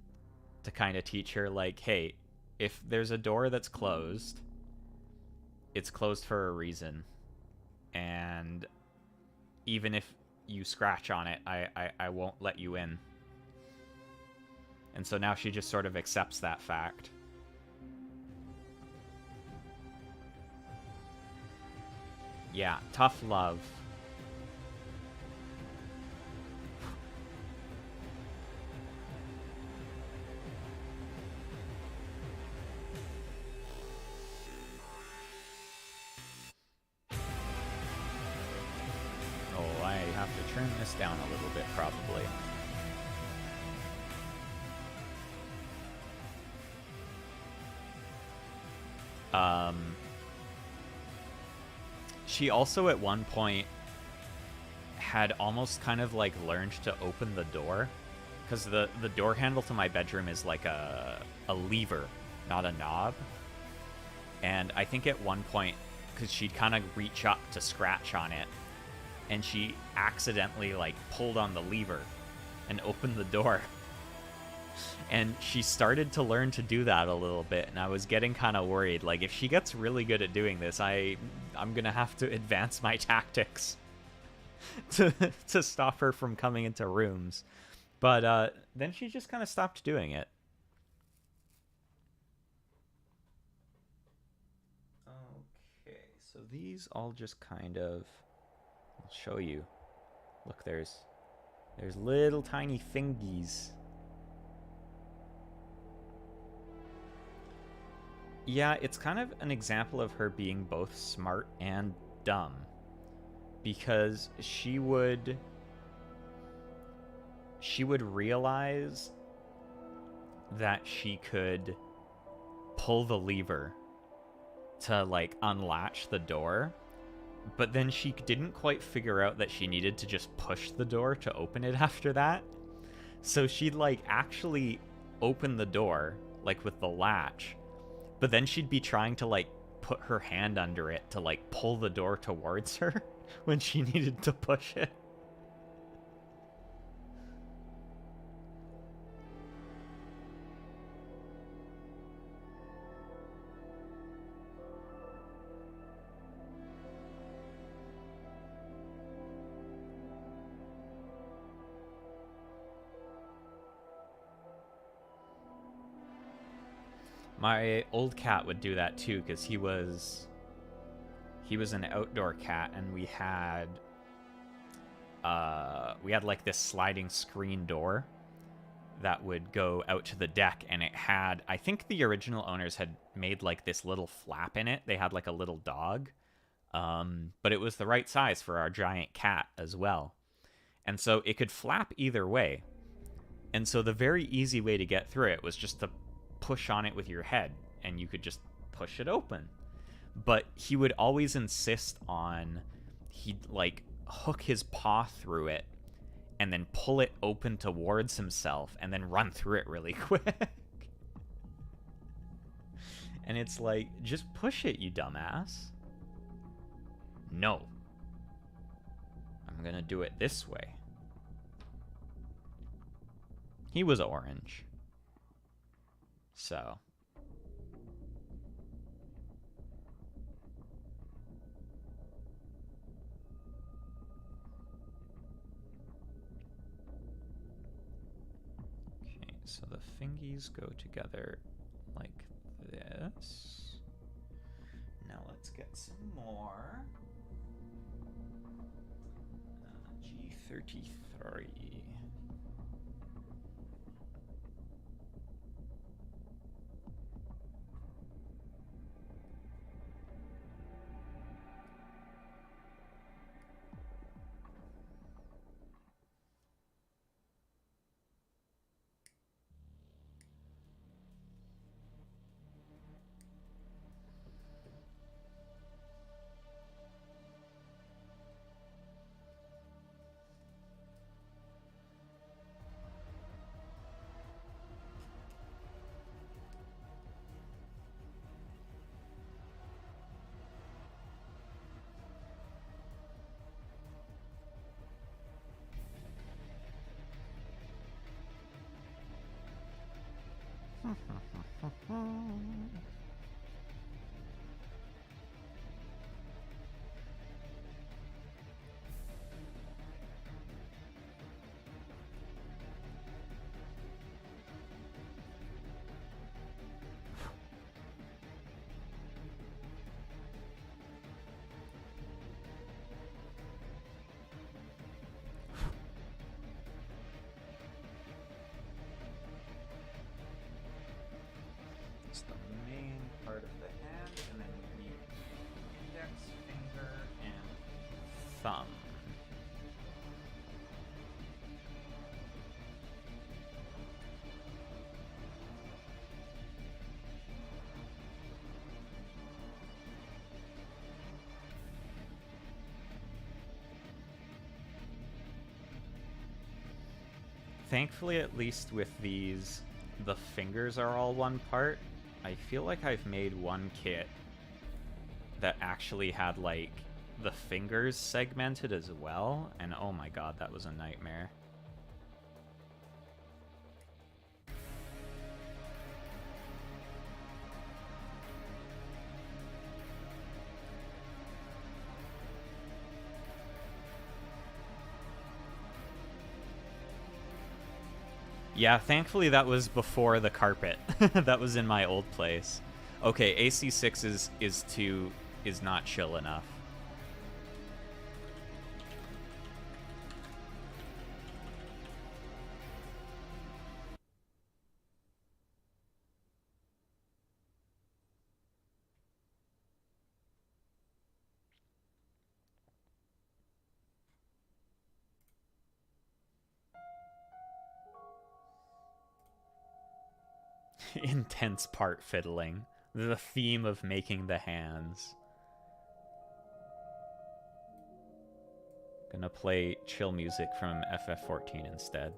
to kind of teach her, like, hey, if there's a door that's closed, it's closed for a reason. And even if you scratch on it, I won't let you in. And so now she just sort of accepts that fact. Yeah, tough love. Oh, I have to turn this down a little bit, probably. She also at one point had almost kind of like learned to open the door, because the door handle to my bedroom is like a lever, not a knob. And I think at one point, because she'd kind of reach up to scratch on it, and she accidentally like pulled on the lever and opened the door. And she started to learn to do that a little bit, and I was getting kind of worried. Like, if she gets really good at doing this, I'm gonna have to advance my tactics to stop her from coming into rooms. But then she just kind of stopped doing it. Okay, so these all just kind of... I'll show you. Look, there's little tiny thingies. Yeah, it's kind of an example of her being both smart and dumb. Because she would realize that she could pull the lever to, like, unlatch the door, but then she didn't quite figure out that she needed to just push the door to open it after that. So she'd, like, actually open the door, like, with the latch, but then she'd be trying to, like, put her hand under it to, like, pull the door towards her when she needed to push it. My old cat would do that too, because he was an outdoor cat, and we had like this sliding screen door that would go out to the deck, and it had, I think the original owners had made like this little flap in it. They had like a little dog, but it was the right size for our giant cat as well, and so it could flap either way. And so the very easy way to get through it was just to push on it with your head, and you could just push it open. But he would always insist on, he'd like hook his paw through it and then pull it open towards himself and then run through it really quick. And it's like, just push it, you dumbass. No. I'm gonna do it this way. He was orange. So. Okay, so the fingies go together like this. Now let's get some more. G33. thumb. Thankfully, at least with these, the fingers are all one part. I feel like I've made one kit that actually had, like, the fingers segmented as well, and oh my god, that was a nightmare. Yeah, thankfully that was before the carpet. That was in my old place. Okay, AC6 is not chill enough. Intense part fiddling. The theme of making the hands. Gonna play chill music from FF14 instead.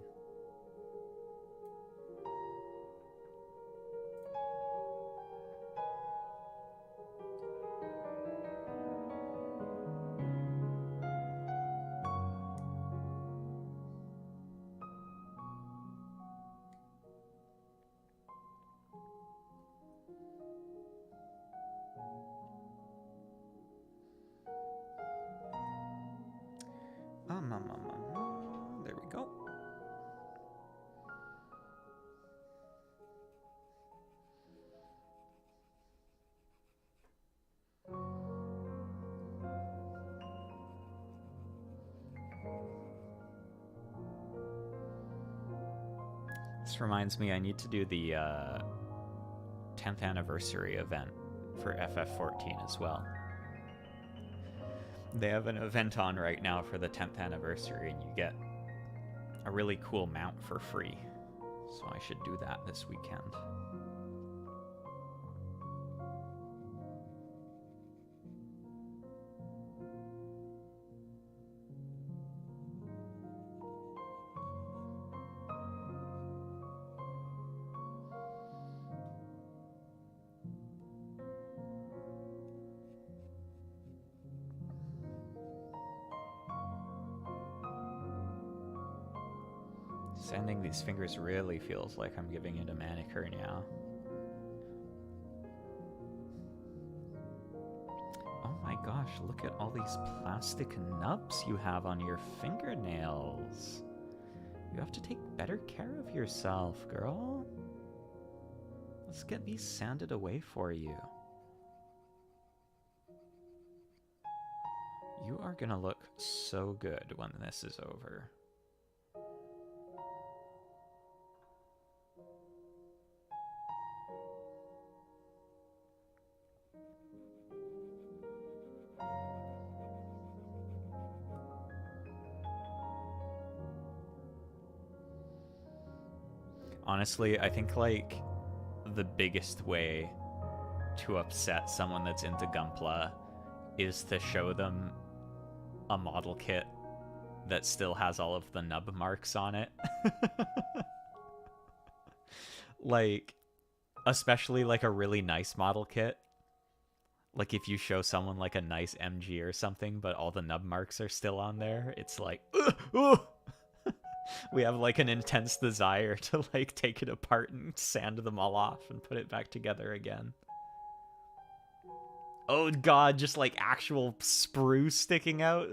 There we go. This reminds me, I need to do the 10th anniversary event for FF14 as well. They have an event on right now for the 10th anniversary, and you get a really cool mount for free. So I should do that this weekend. Sanding these fingers really feels like I'm giving it a manicure now. Oh my gosh, look at all these plastic nubs you have on your fingernails. You have to take better care of yourself, girl. Let's get these sanded away for you. You are gonna look so good when this is over. Honestly, I think, like, the biggest way to upset someone that's into Gunpla is to show them a model kit that still has all of the nub marks on it. Like, especially, like, a really nice model kit. Like, if you show someone, like, a nice MG or something, but all the nub marks are still on there, it's like, ugh. We have, like, an intense desire to, like, take it apart and sand them all off and put it back together again. Oh god, just, like, actual sprue sticking out.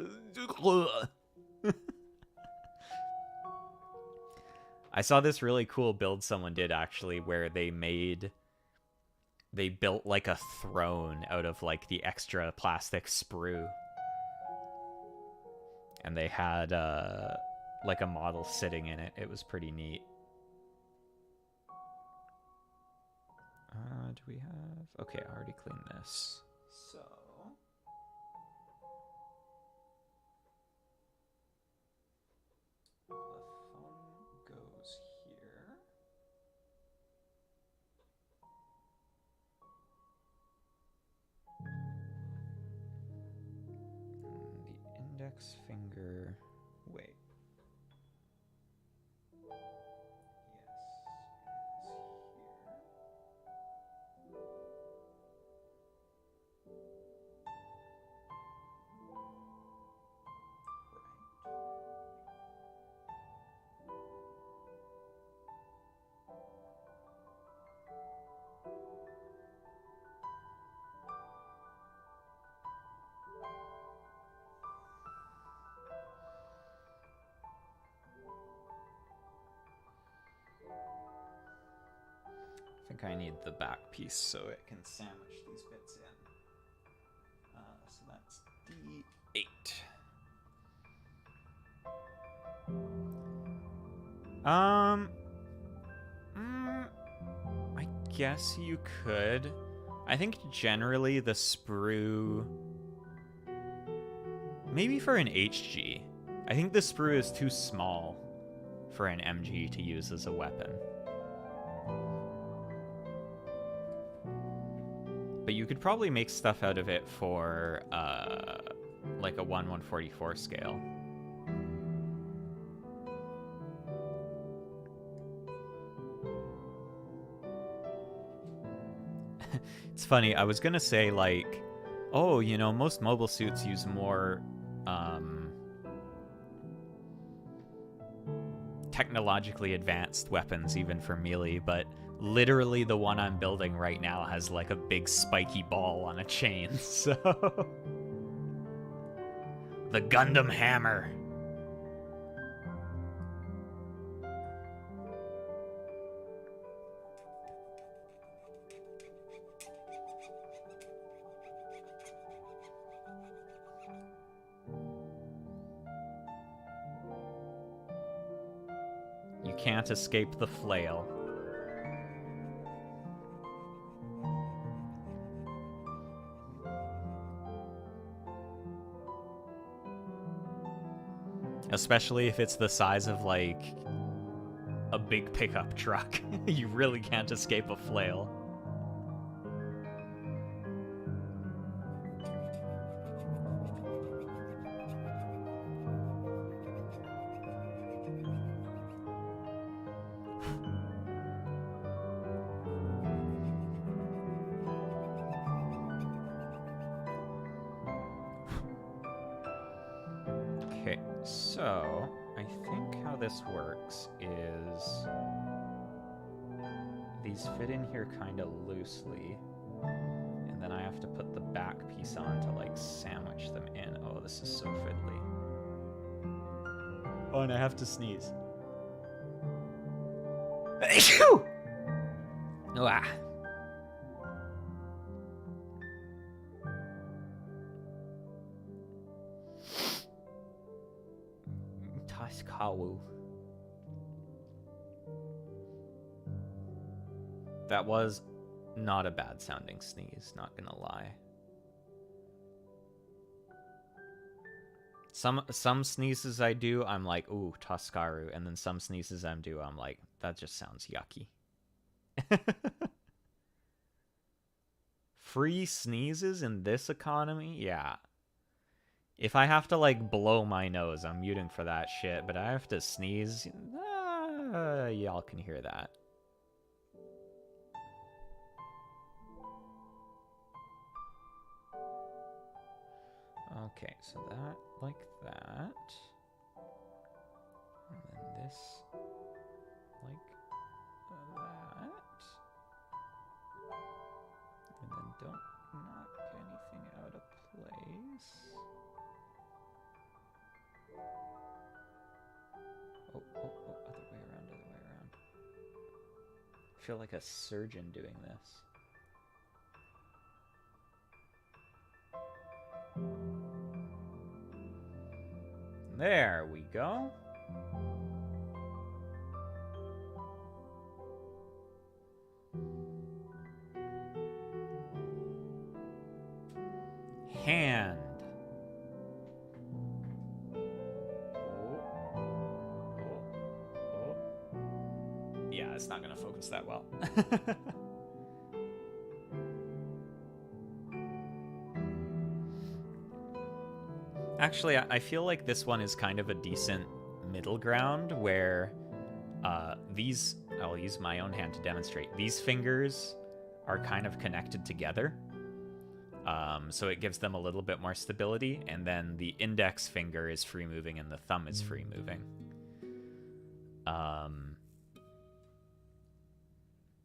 I saw this really cool build someone did, actually, where they built, like, a throne out of, like, the extra plastic sprue. And they had, like, a model sitting in it. It was pretty neat. Do we have... Okay, I already cleaned this. So... index finger. Wait. Yes, it is here. I think I need the back piece so it can sandwich these bits in. So that's D8. I guess you could. I think generally the sprue... Maybe for an HG. I think the sprue is too small for an MG to use as a weapon. But you could probably make stuff out of it for, like a 1/144 scale. It's funny, I was gonna say, like, oh, you know, most mobile suits use more, technologically advanced weapons, even for melee, but literally the one I'm building right now has, like, a big spiky ball on a chain, so... The Gundam hammer! You can't escape the flail. Especially if it's the size of, like, a big pickup truck. You really can't escape a flail. Okay, so I think how this works is these fit in here kind of loosely, and then I have to put the back piece on to, like, sandwich them in. Oh, this is so fiddly. Oh, and I have to sneeze. Ah. Taskawu. That was not a bad sounding sneeze, not gonna lie. Some sneezes I do, I'm like, ooh, Taskaru, and then some sneezes I'm like, that just sounds yucky. Free sneezes in this economy? Yeah. If I have to, like, blow my nose, I'm muting for that shit, but I have to sneeze, y'all can hear that. Okay, so that, like that. And then this, like that. And then don't knock anything out of place. Oh, other way around. I feel like a surgeon doing this. There we go. Hand. Yeah, it's not gonna focus that well. Actually, I feel like this one is kind of a decent middle ground where these, I'll use my own hand to demonstrate, these fingers are kind of connected together. So it gives them a little bit more stability, and then the index finger is free moving and the thumb is free moving.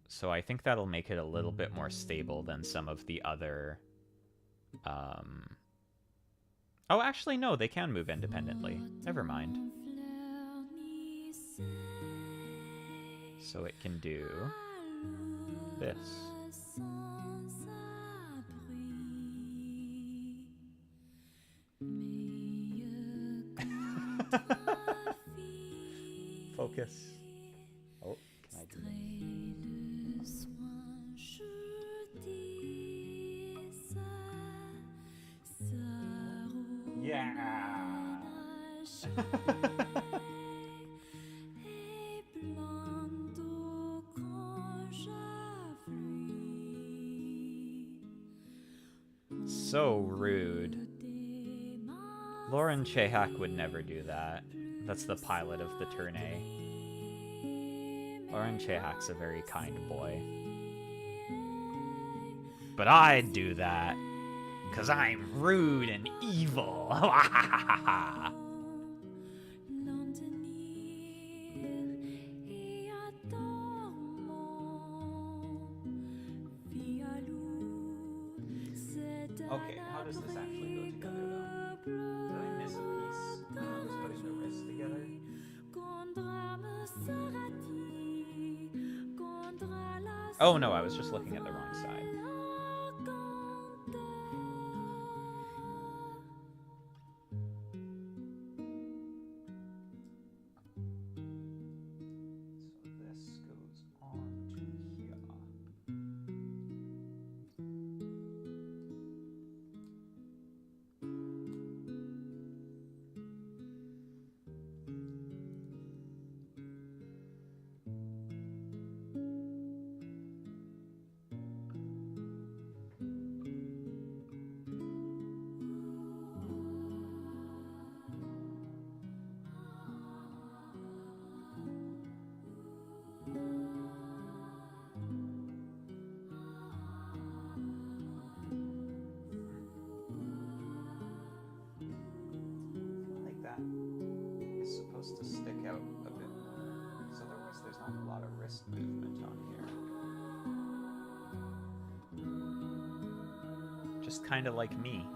So I think that'll make it a little bit more stable than some of the other... Oh, actually, no, they can move independently. Never mind. So it can do this. Focus. Oh, can I do this? Yeah. So rude. Lauren Chehak would never do that. That's the pilot of the Turn A. Lauren Chehak's a very kind boy. But I'd do that, 'cause I'm rude and evil. Okay, how does this actually go together, though? Did I miss a piece when I was putting the wrists together? Oh no, I was just looking at the wrong side. So this goes on to here. Like that is supposed to stick out a bit more, because otherwise there's not a lot of wrist movement on here. Just kind of like me.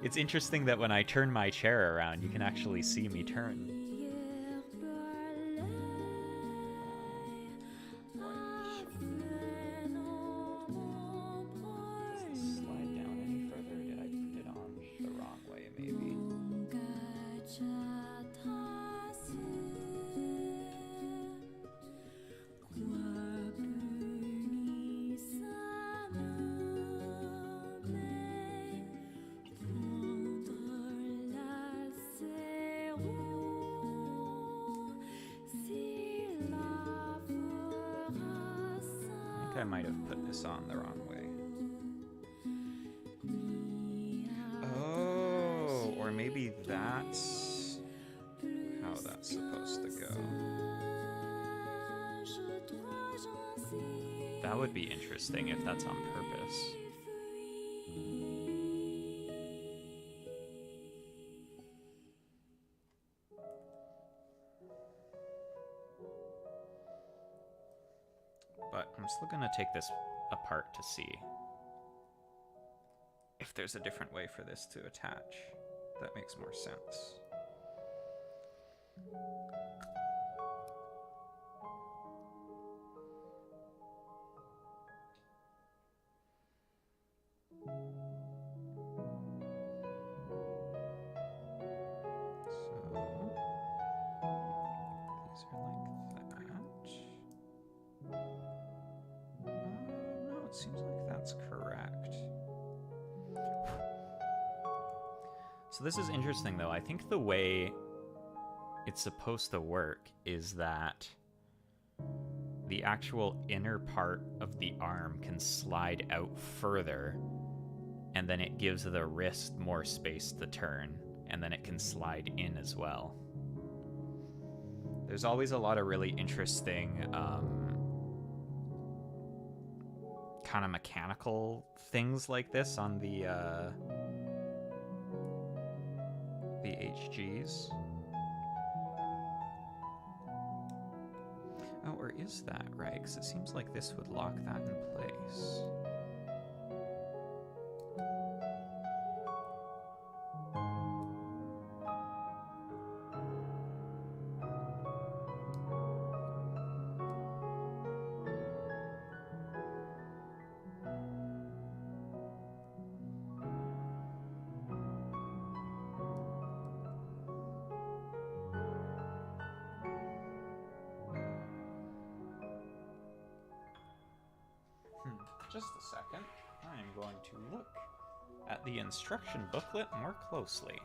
It's interesting that when I turn my chair around, you can actually see me turn. Does this slide down any further? Did I put it on the wrong way, maybe? I might have put this on the wrong way. Oh, or maybe that's how that's supposed to go. That would be interesting if that's on purpose. But I'm still gonna take this apart to see if there's a different way for this to attach that makes more sense. So these are like that. No, it seems like that's correct. So this is interesting, though. I think the way it's supposed to work is that the actual inner part of the arm can slide out further and then it gives the wrist more space to turn, and then it can slide in as well. There's always a lot of really interesting kind of mechanical things like this on the HGs. Oh, or is that right? Because it seems like this would lock that in place. Just a second. I am going to look at the instruction booklet more closely.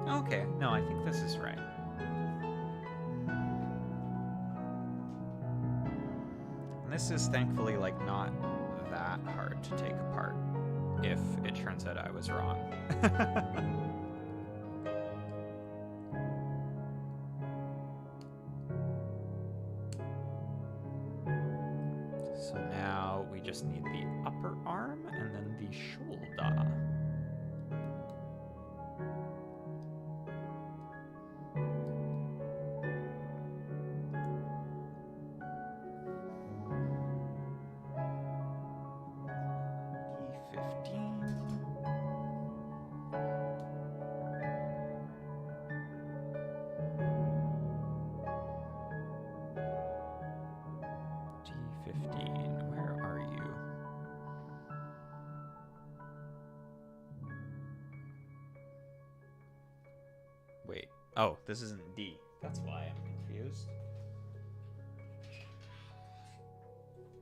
Okay, no, I think this is right. And this is thankfully, like, not that hard to take apart, if it turns out I was wrong. So now we just need the upper arm and then the shoulder. Wait. Oh, this isn't D. That's why I'm confused.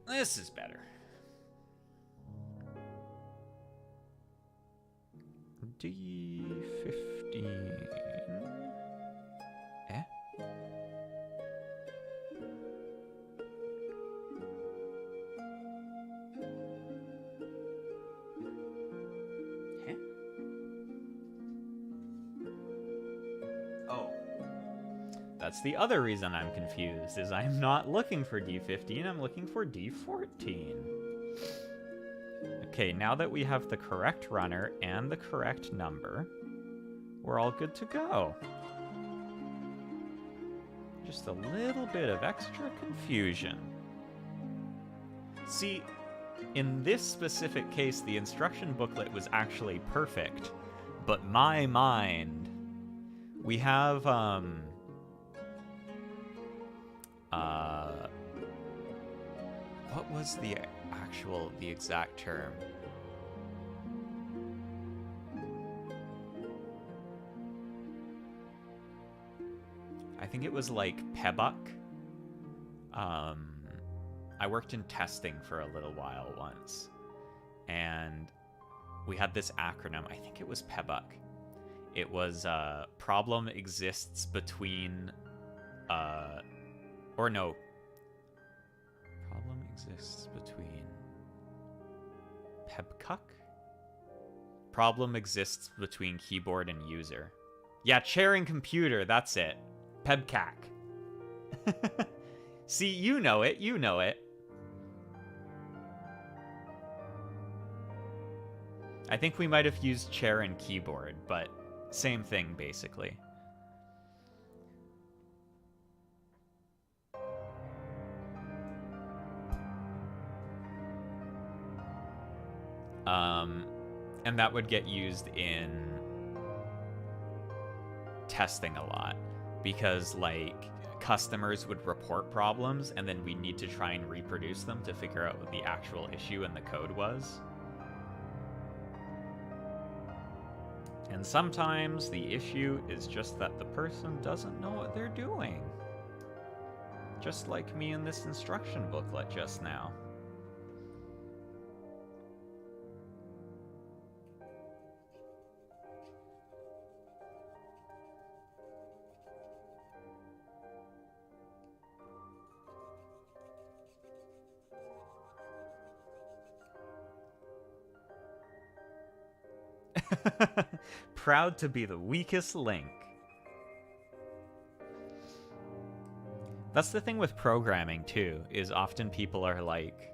This is better. D15. Eh? That's the other reason I'm confused, is I'm not looking for D15, I'm looking for D14. Okay, now that we have the correct runner and the correct number, we're all good to go. Just a little bit of extra confusion. See, in this specific case, the instruction booklet was actually perfect, but my mind, we have, what was the exact term? I think it was like PEBUK. I worked in testing for a little while once, and we had this acronym. I think it was PEBUK. It was problem exists between, or no. Problem exists between PEBKUK? Problem exists between keyboard and user. Yeah, chair and computer, that's it. PEBKAK. See, you know it, you know it. I think we might have used chair and keyboard, but same thing, basically. And that would get used in testing a lot, because, like, customers would report problems, and then we need to try and reproduce them to figure out what the actual issue in the code was. And sometimes the issue is just that the person doesn't know what they're doing. Just like me in this instruction booklet just now. Proud to be the weakest link. That's the thing with programming, too, is often people are like,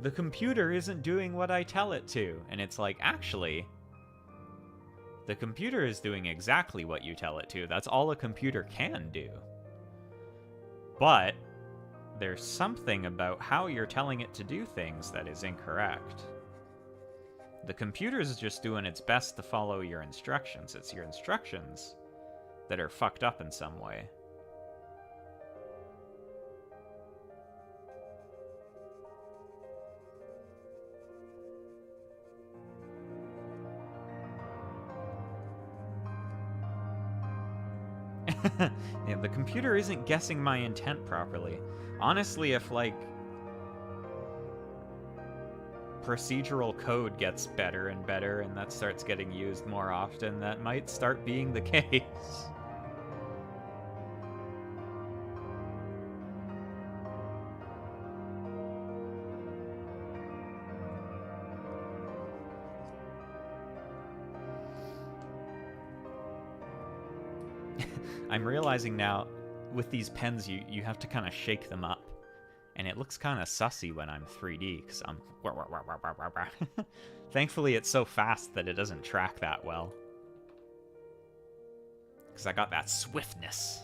the computer isn't doing what I tell it to. And it's like, actually, the computer is doing exactly what you tell it to. That's all a computer can do. But there's something about how you're telling it to do things that is incorrect. The computer is just doing its best to follow your instructions. It's your instructions that are fucked up in some way. Yeah, the computer isn't guessing my intent properly. Honestly, if, like, procedural code gets better and better and that starts getting used more often, that might start being the case. I'm realizing now, with these pens, you have to kind of shake them up. And it looks kind of sussy when I'm 3D, because I'm... Thankfully, it's so fast that it doesn't track that well. Because I got that swiftness.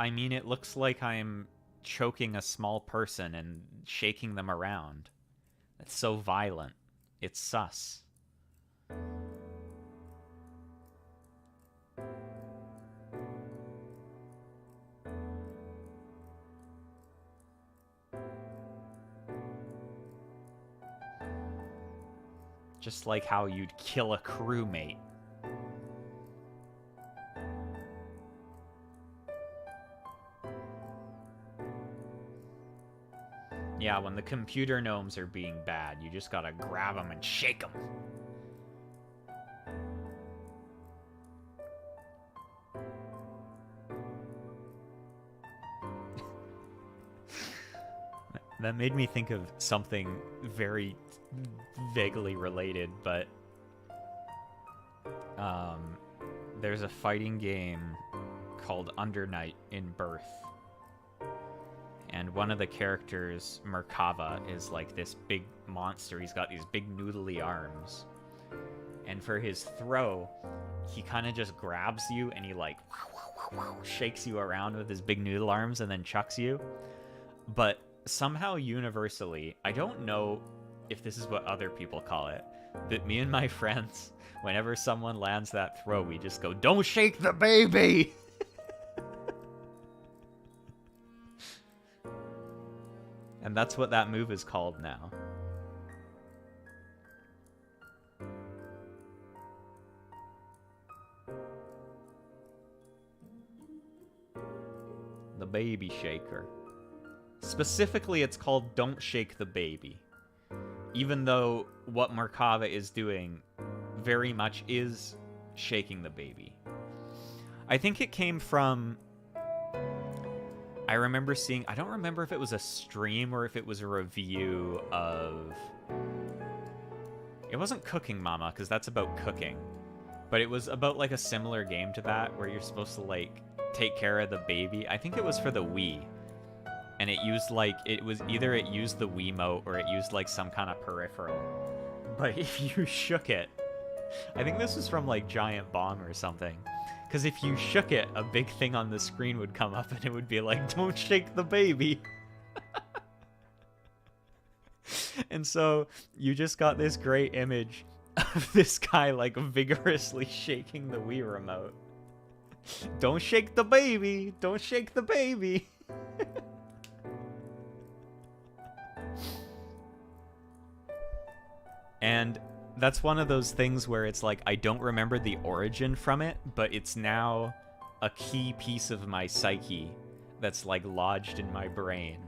I mean, it looks like I'm choking a small person and shaking them around. It's so violent. It's sus. Just like how you'd kill a crewmate. Yeah, when the computer gnomes are being bad, you just gotta grab them and shake them. That made me think of something very vaguely related, but there's a fighting game called Under Night in Birth. And one of the characters, Merkava, is like this big monster. He's got these big noodly arms. And for his throw, he kind of just grabs you and he like shakes you around with his big noodle arms and then chucks you. But somehow universally, I don't know if this is what other people call it, but me and my friends, whenever someone lands that throw, we just go, "Don't shake the baby!" And that's what that move is called now. The baby shaker. Specifically, it's called Don't Shake the Baby. Even though what Merkava is doing very much is shaking the baby. I think it came from... I remember seeing... I don't remember if it was a stream or if it was a review of It wasn't Cooking Mama, because that's about cooking. But it was about like a similar game to that, where you're supposed to like take care of the baby. I think it was for the Wii. And it used like, it was either it used the Wiimote or it used like some kind of peripheral. But if you shook it, I think this was from like Giant Bomb or something. Because if you shook it, a big thing on the screen would come up and it would be like, don't shake the baby. And so you just got this great image of this guy like vigorously shaking the Wii remote. Don't shake the baby! Don't shake the baby! And that's one of those things where it's like, I don't remember the origin from it, but it's now a key piece of my psyche that's like lodged in my brain.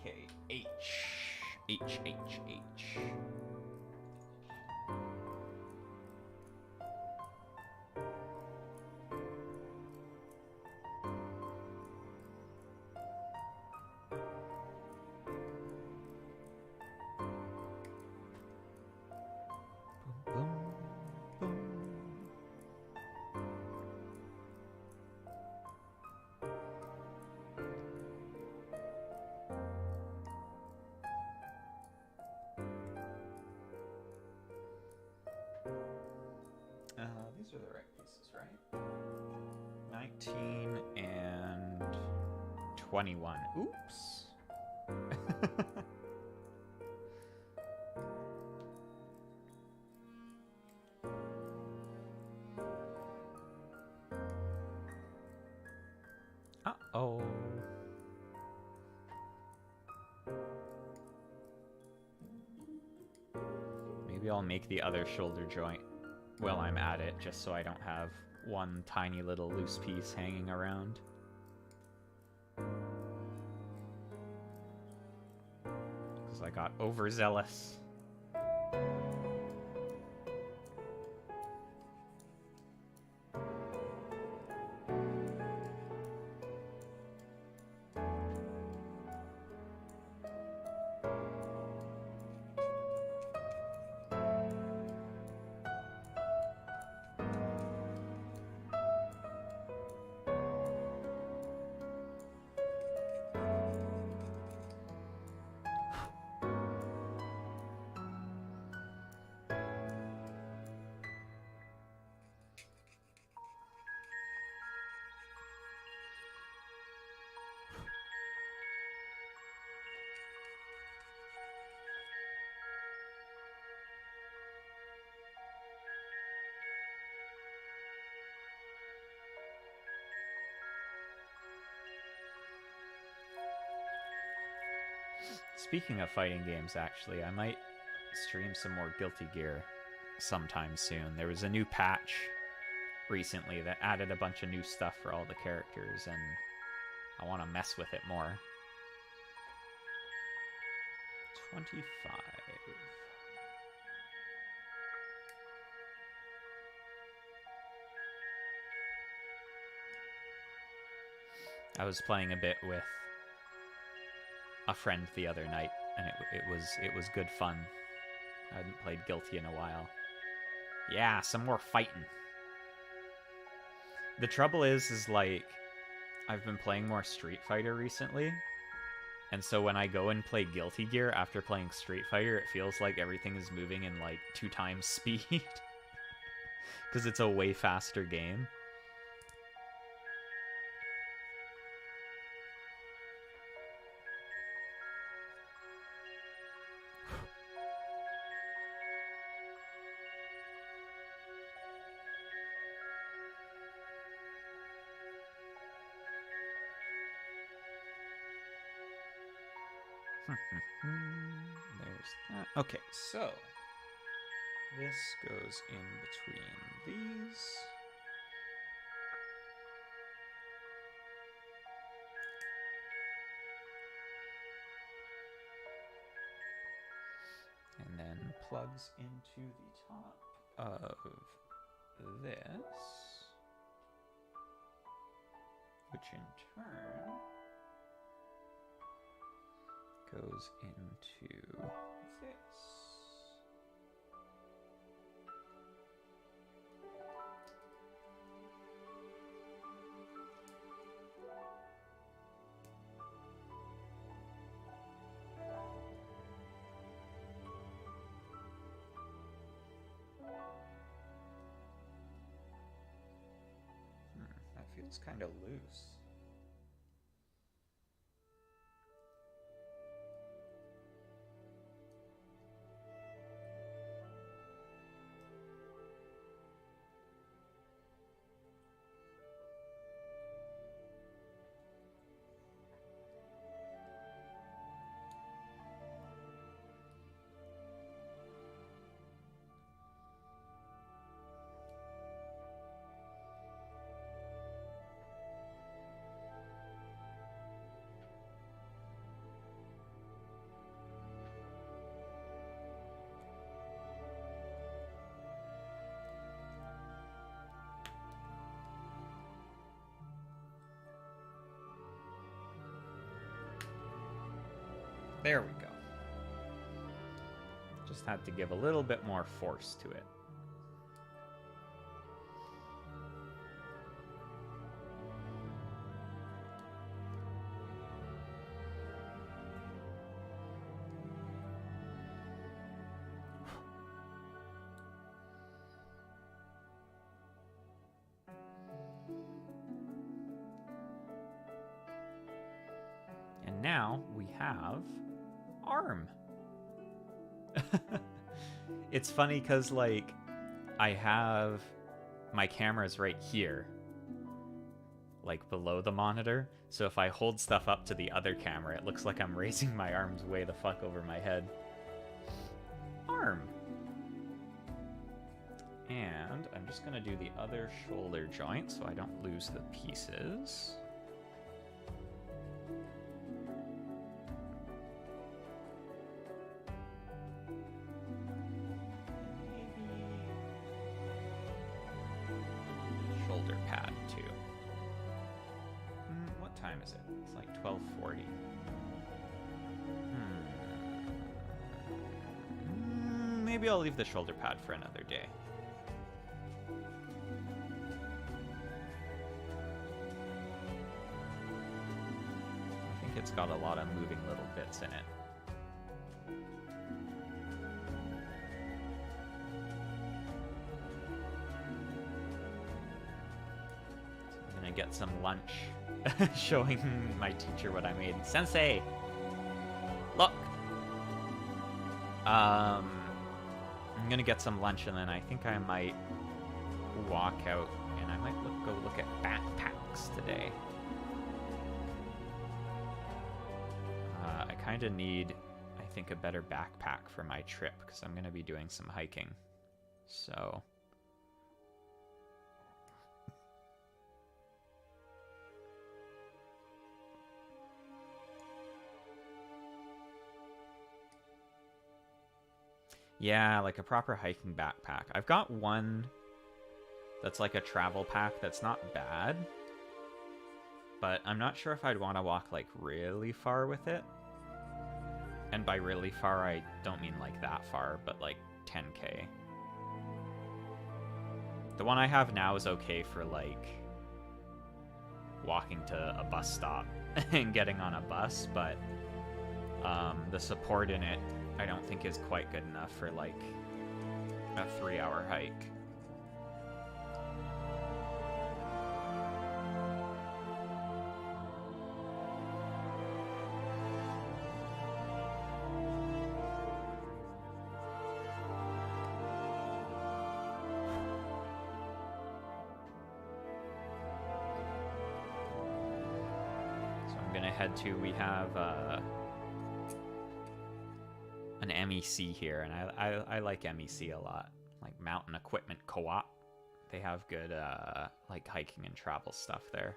Okay, H. H, H, H. These are the right pieces, right? 19 and 21. Oops. Uh-oh. Maybe I'll make the other shoulder joint while I'm at it, just so I don't have one tiny little loose piece hanging around. Because I got overzealous. Speaking of fighting games, actually, I might stream some more Guilty Gear sometime soon. There was a new patch recently that added a bunch of new stuff for all the characters, and I want to mess with it more. 25. I was playing a bit with a friend the other night, and it was good fun. I hadn't played Guilty in a while. Yeah, some more fighting. The trouble is like, I've been playing more Street Fighter recently, and so when I go and play Guilty Gear after playing Street Fighter, it feels like everything is moving in like 2 times speed. Because it's a way faster game. There's that. Okay, so this goes in between these. And then plugs into the top of this, which in turn goes into this. That feels kind of loose. There we go. Just had to give a little bit more force to it. And now we have arm. It's funny because, like, I have my cameras right here, like below the monitor. So if I hold stuff up to the other camera, it looks like I'm raising my arms way the fuck over my head. Arm. And I'm just gonna do the other shoulder joint so I don't lose the pieces. Shoulder pad too. What time is it? It's like 12:40. Maybe I'll leave the shoulder pad for another day. I think it's got a lot of moving little bits in it. Get some lunch showing my teacher what I made. Sensei, look. I'm gonna get some lunch and then I think I might walk out and I might go look at backpacks today. I kind of need, I think, a better backpack for my trip because I'm gonna be doing some hiking. So yeah, like a proper hiking backpack. I've got one that's like a travel pack that's not bad, but I'm not sure if I'd want to walk like really far with it. And by really far, I don't mean like that far, but like 10K. The one I have now is okay for like walking to a bus stop and getting on a bus, but the support in it I don't think is quite good enough for like a 3-hour hike. So I'm gonna head to, we have an MEC here, and I like MEC a lot. Like Mountain Equipment Co-op. They have good like hiking and travel stuff there.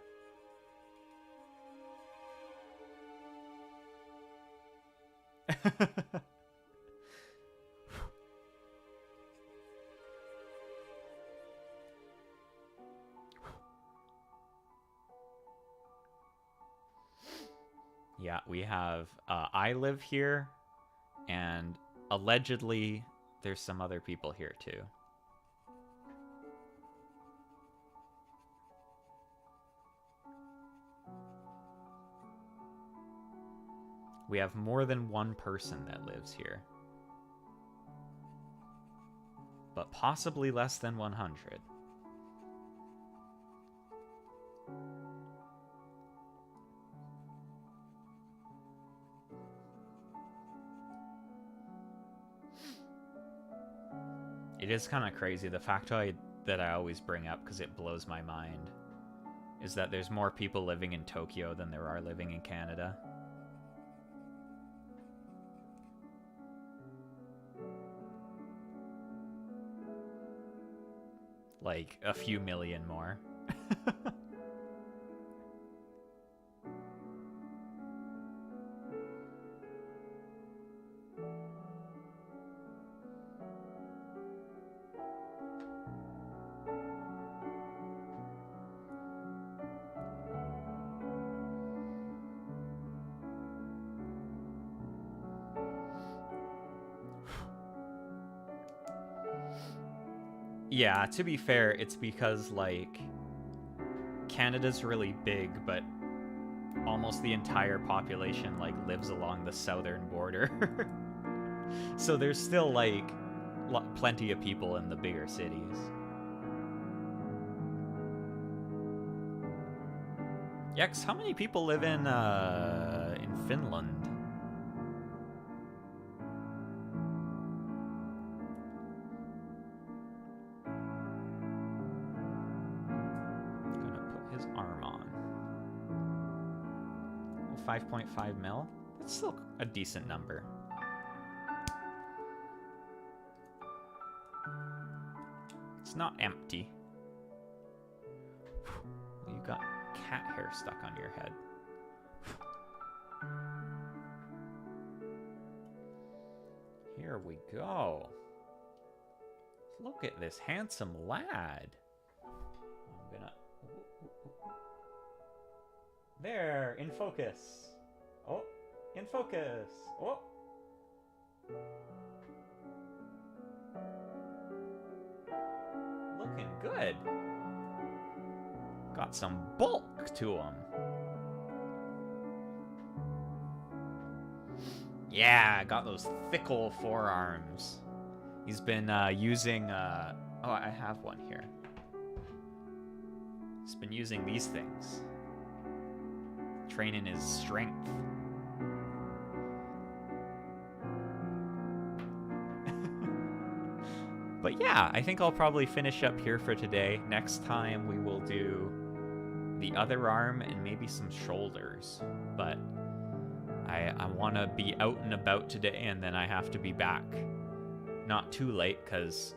Yeah, we have, I live here, and allegedly there's some other people here too. We have more than one person that lives here. But possibly less than 100. It is kind of crazy. The factoid that I always bring up, because it blows my mind, is that there's more people living in Tokyo than there are living in Canada. Like, a few million more. Yeah, to be fair, it's because, like, Canada's really big, but almost the entire population, like, lives along the southern border. So there's still, like, plenty of people in the bigger cities. Yeah, 'cause how many people live in Finland? Gonna put his arm on. 5.5 mil? That's still a decent number. It's not empty. You got cat hair stuck on your head. Here we go. Look at this handsome lad. I'm gonna... There, in focus. Oh, in focus. Oh. Looking good. Got some bulk to him. Yeah, got those thick old forearms. He's been using... oh, I have one here. He's been using these things. Training his strength. But yeah, I think I'll probably finish up here for today. Next time we will do the other arm and maybe some shoulders. But I want to be out and about today, and then I have to be back not too late, because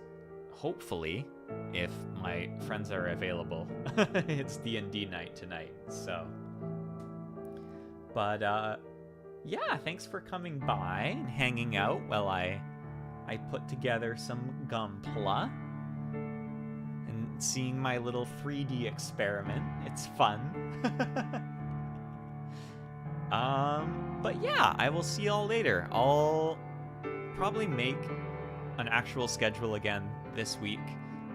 hopefully, if my friends are available, it's D&D night tonight. So, but yeah, thanks for coming by and hanging out while I put together some Gunpla and seeing my little 3D experiment. It's fun. But yeah, I will see y'all later. I'll probably make an actual schedule again this week.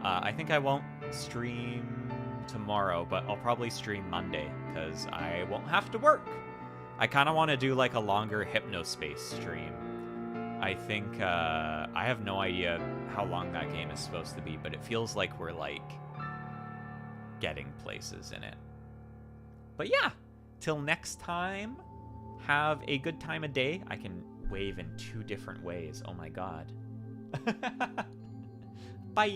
I think I won't stream tomorrow, but I'll probably stream Monday, because I won't have to work. I kind of want to do like a longer Hypnospace stream. I think, I have no idea how long that game is supposed to be, but it feels like we're, like, getting places in it. But yeah, till next time, have a good time of day. I can wave in 2 different ways. Oh my god. Bye!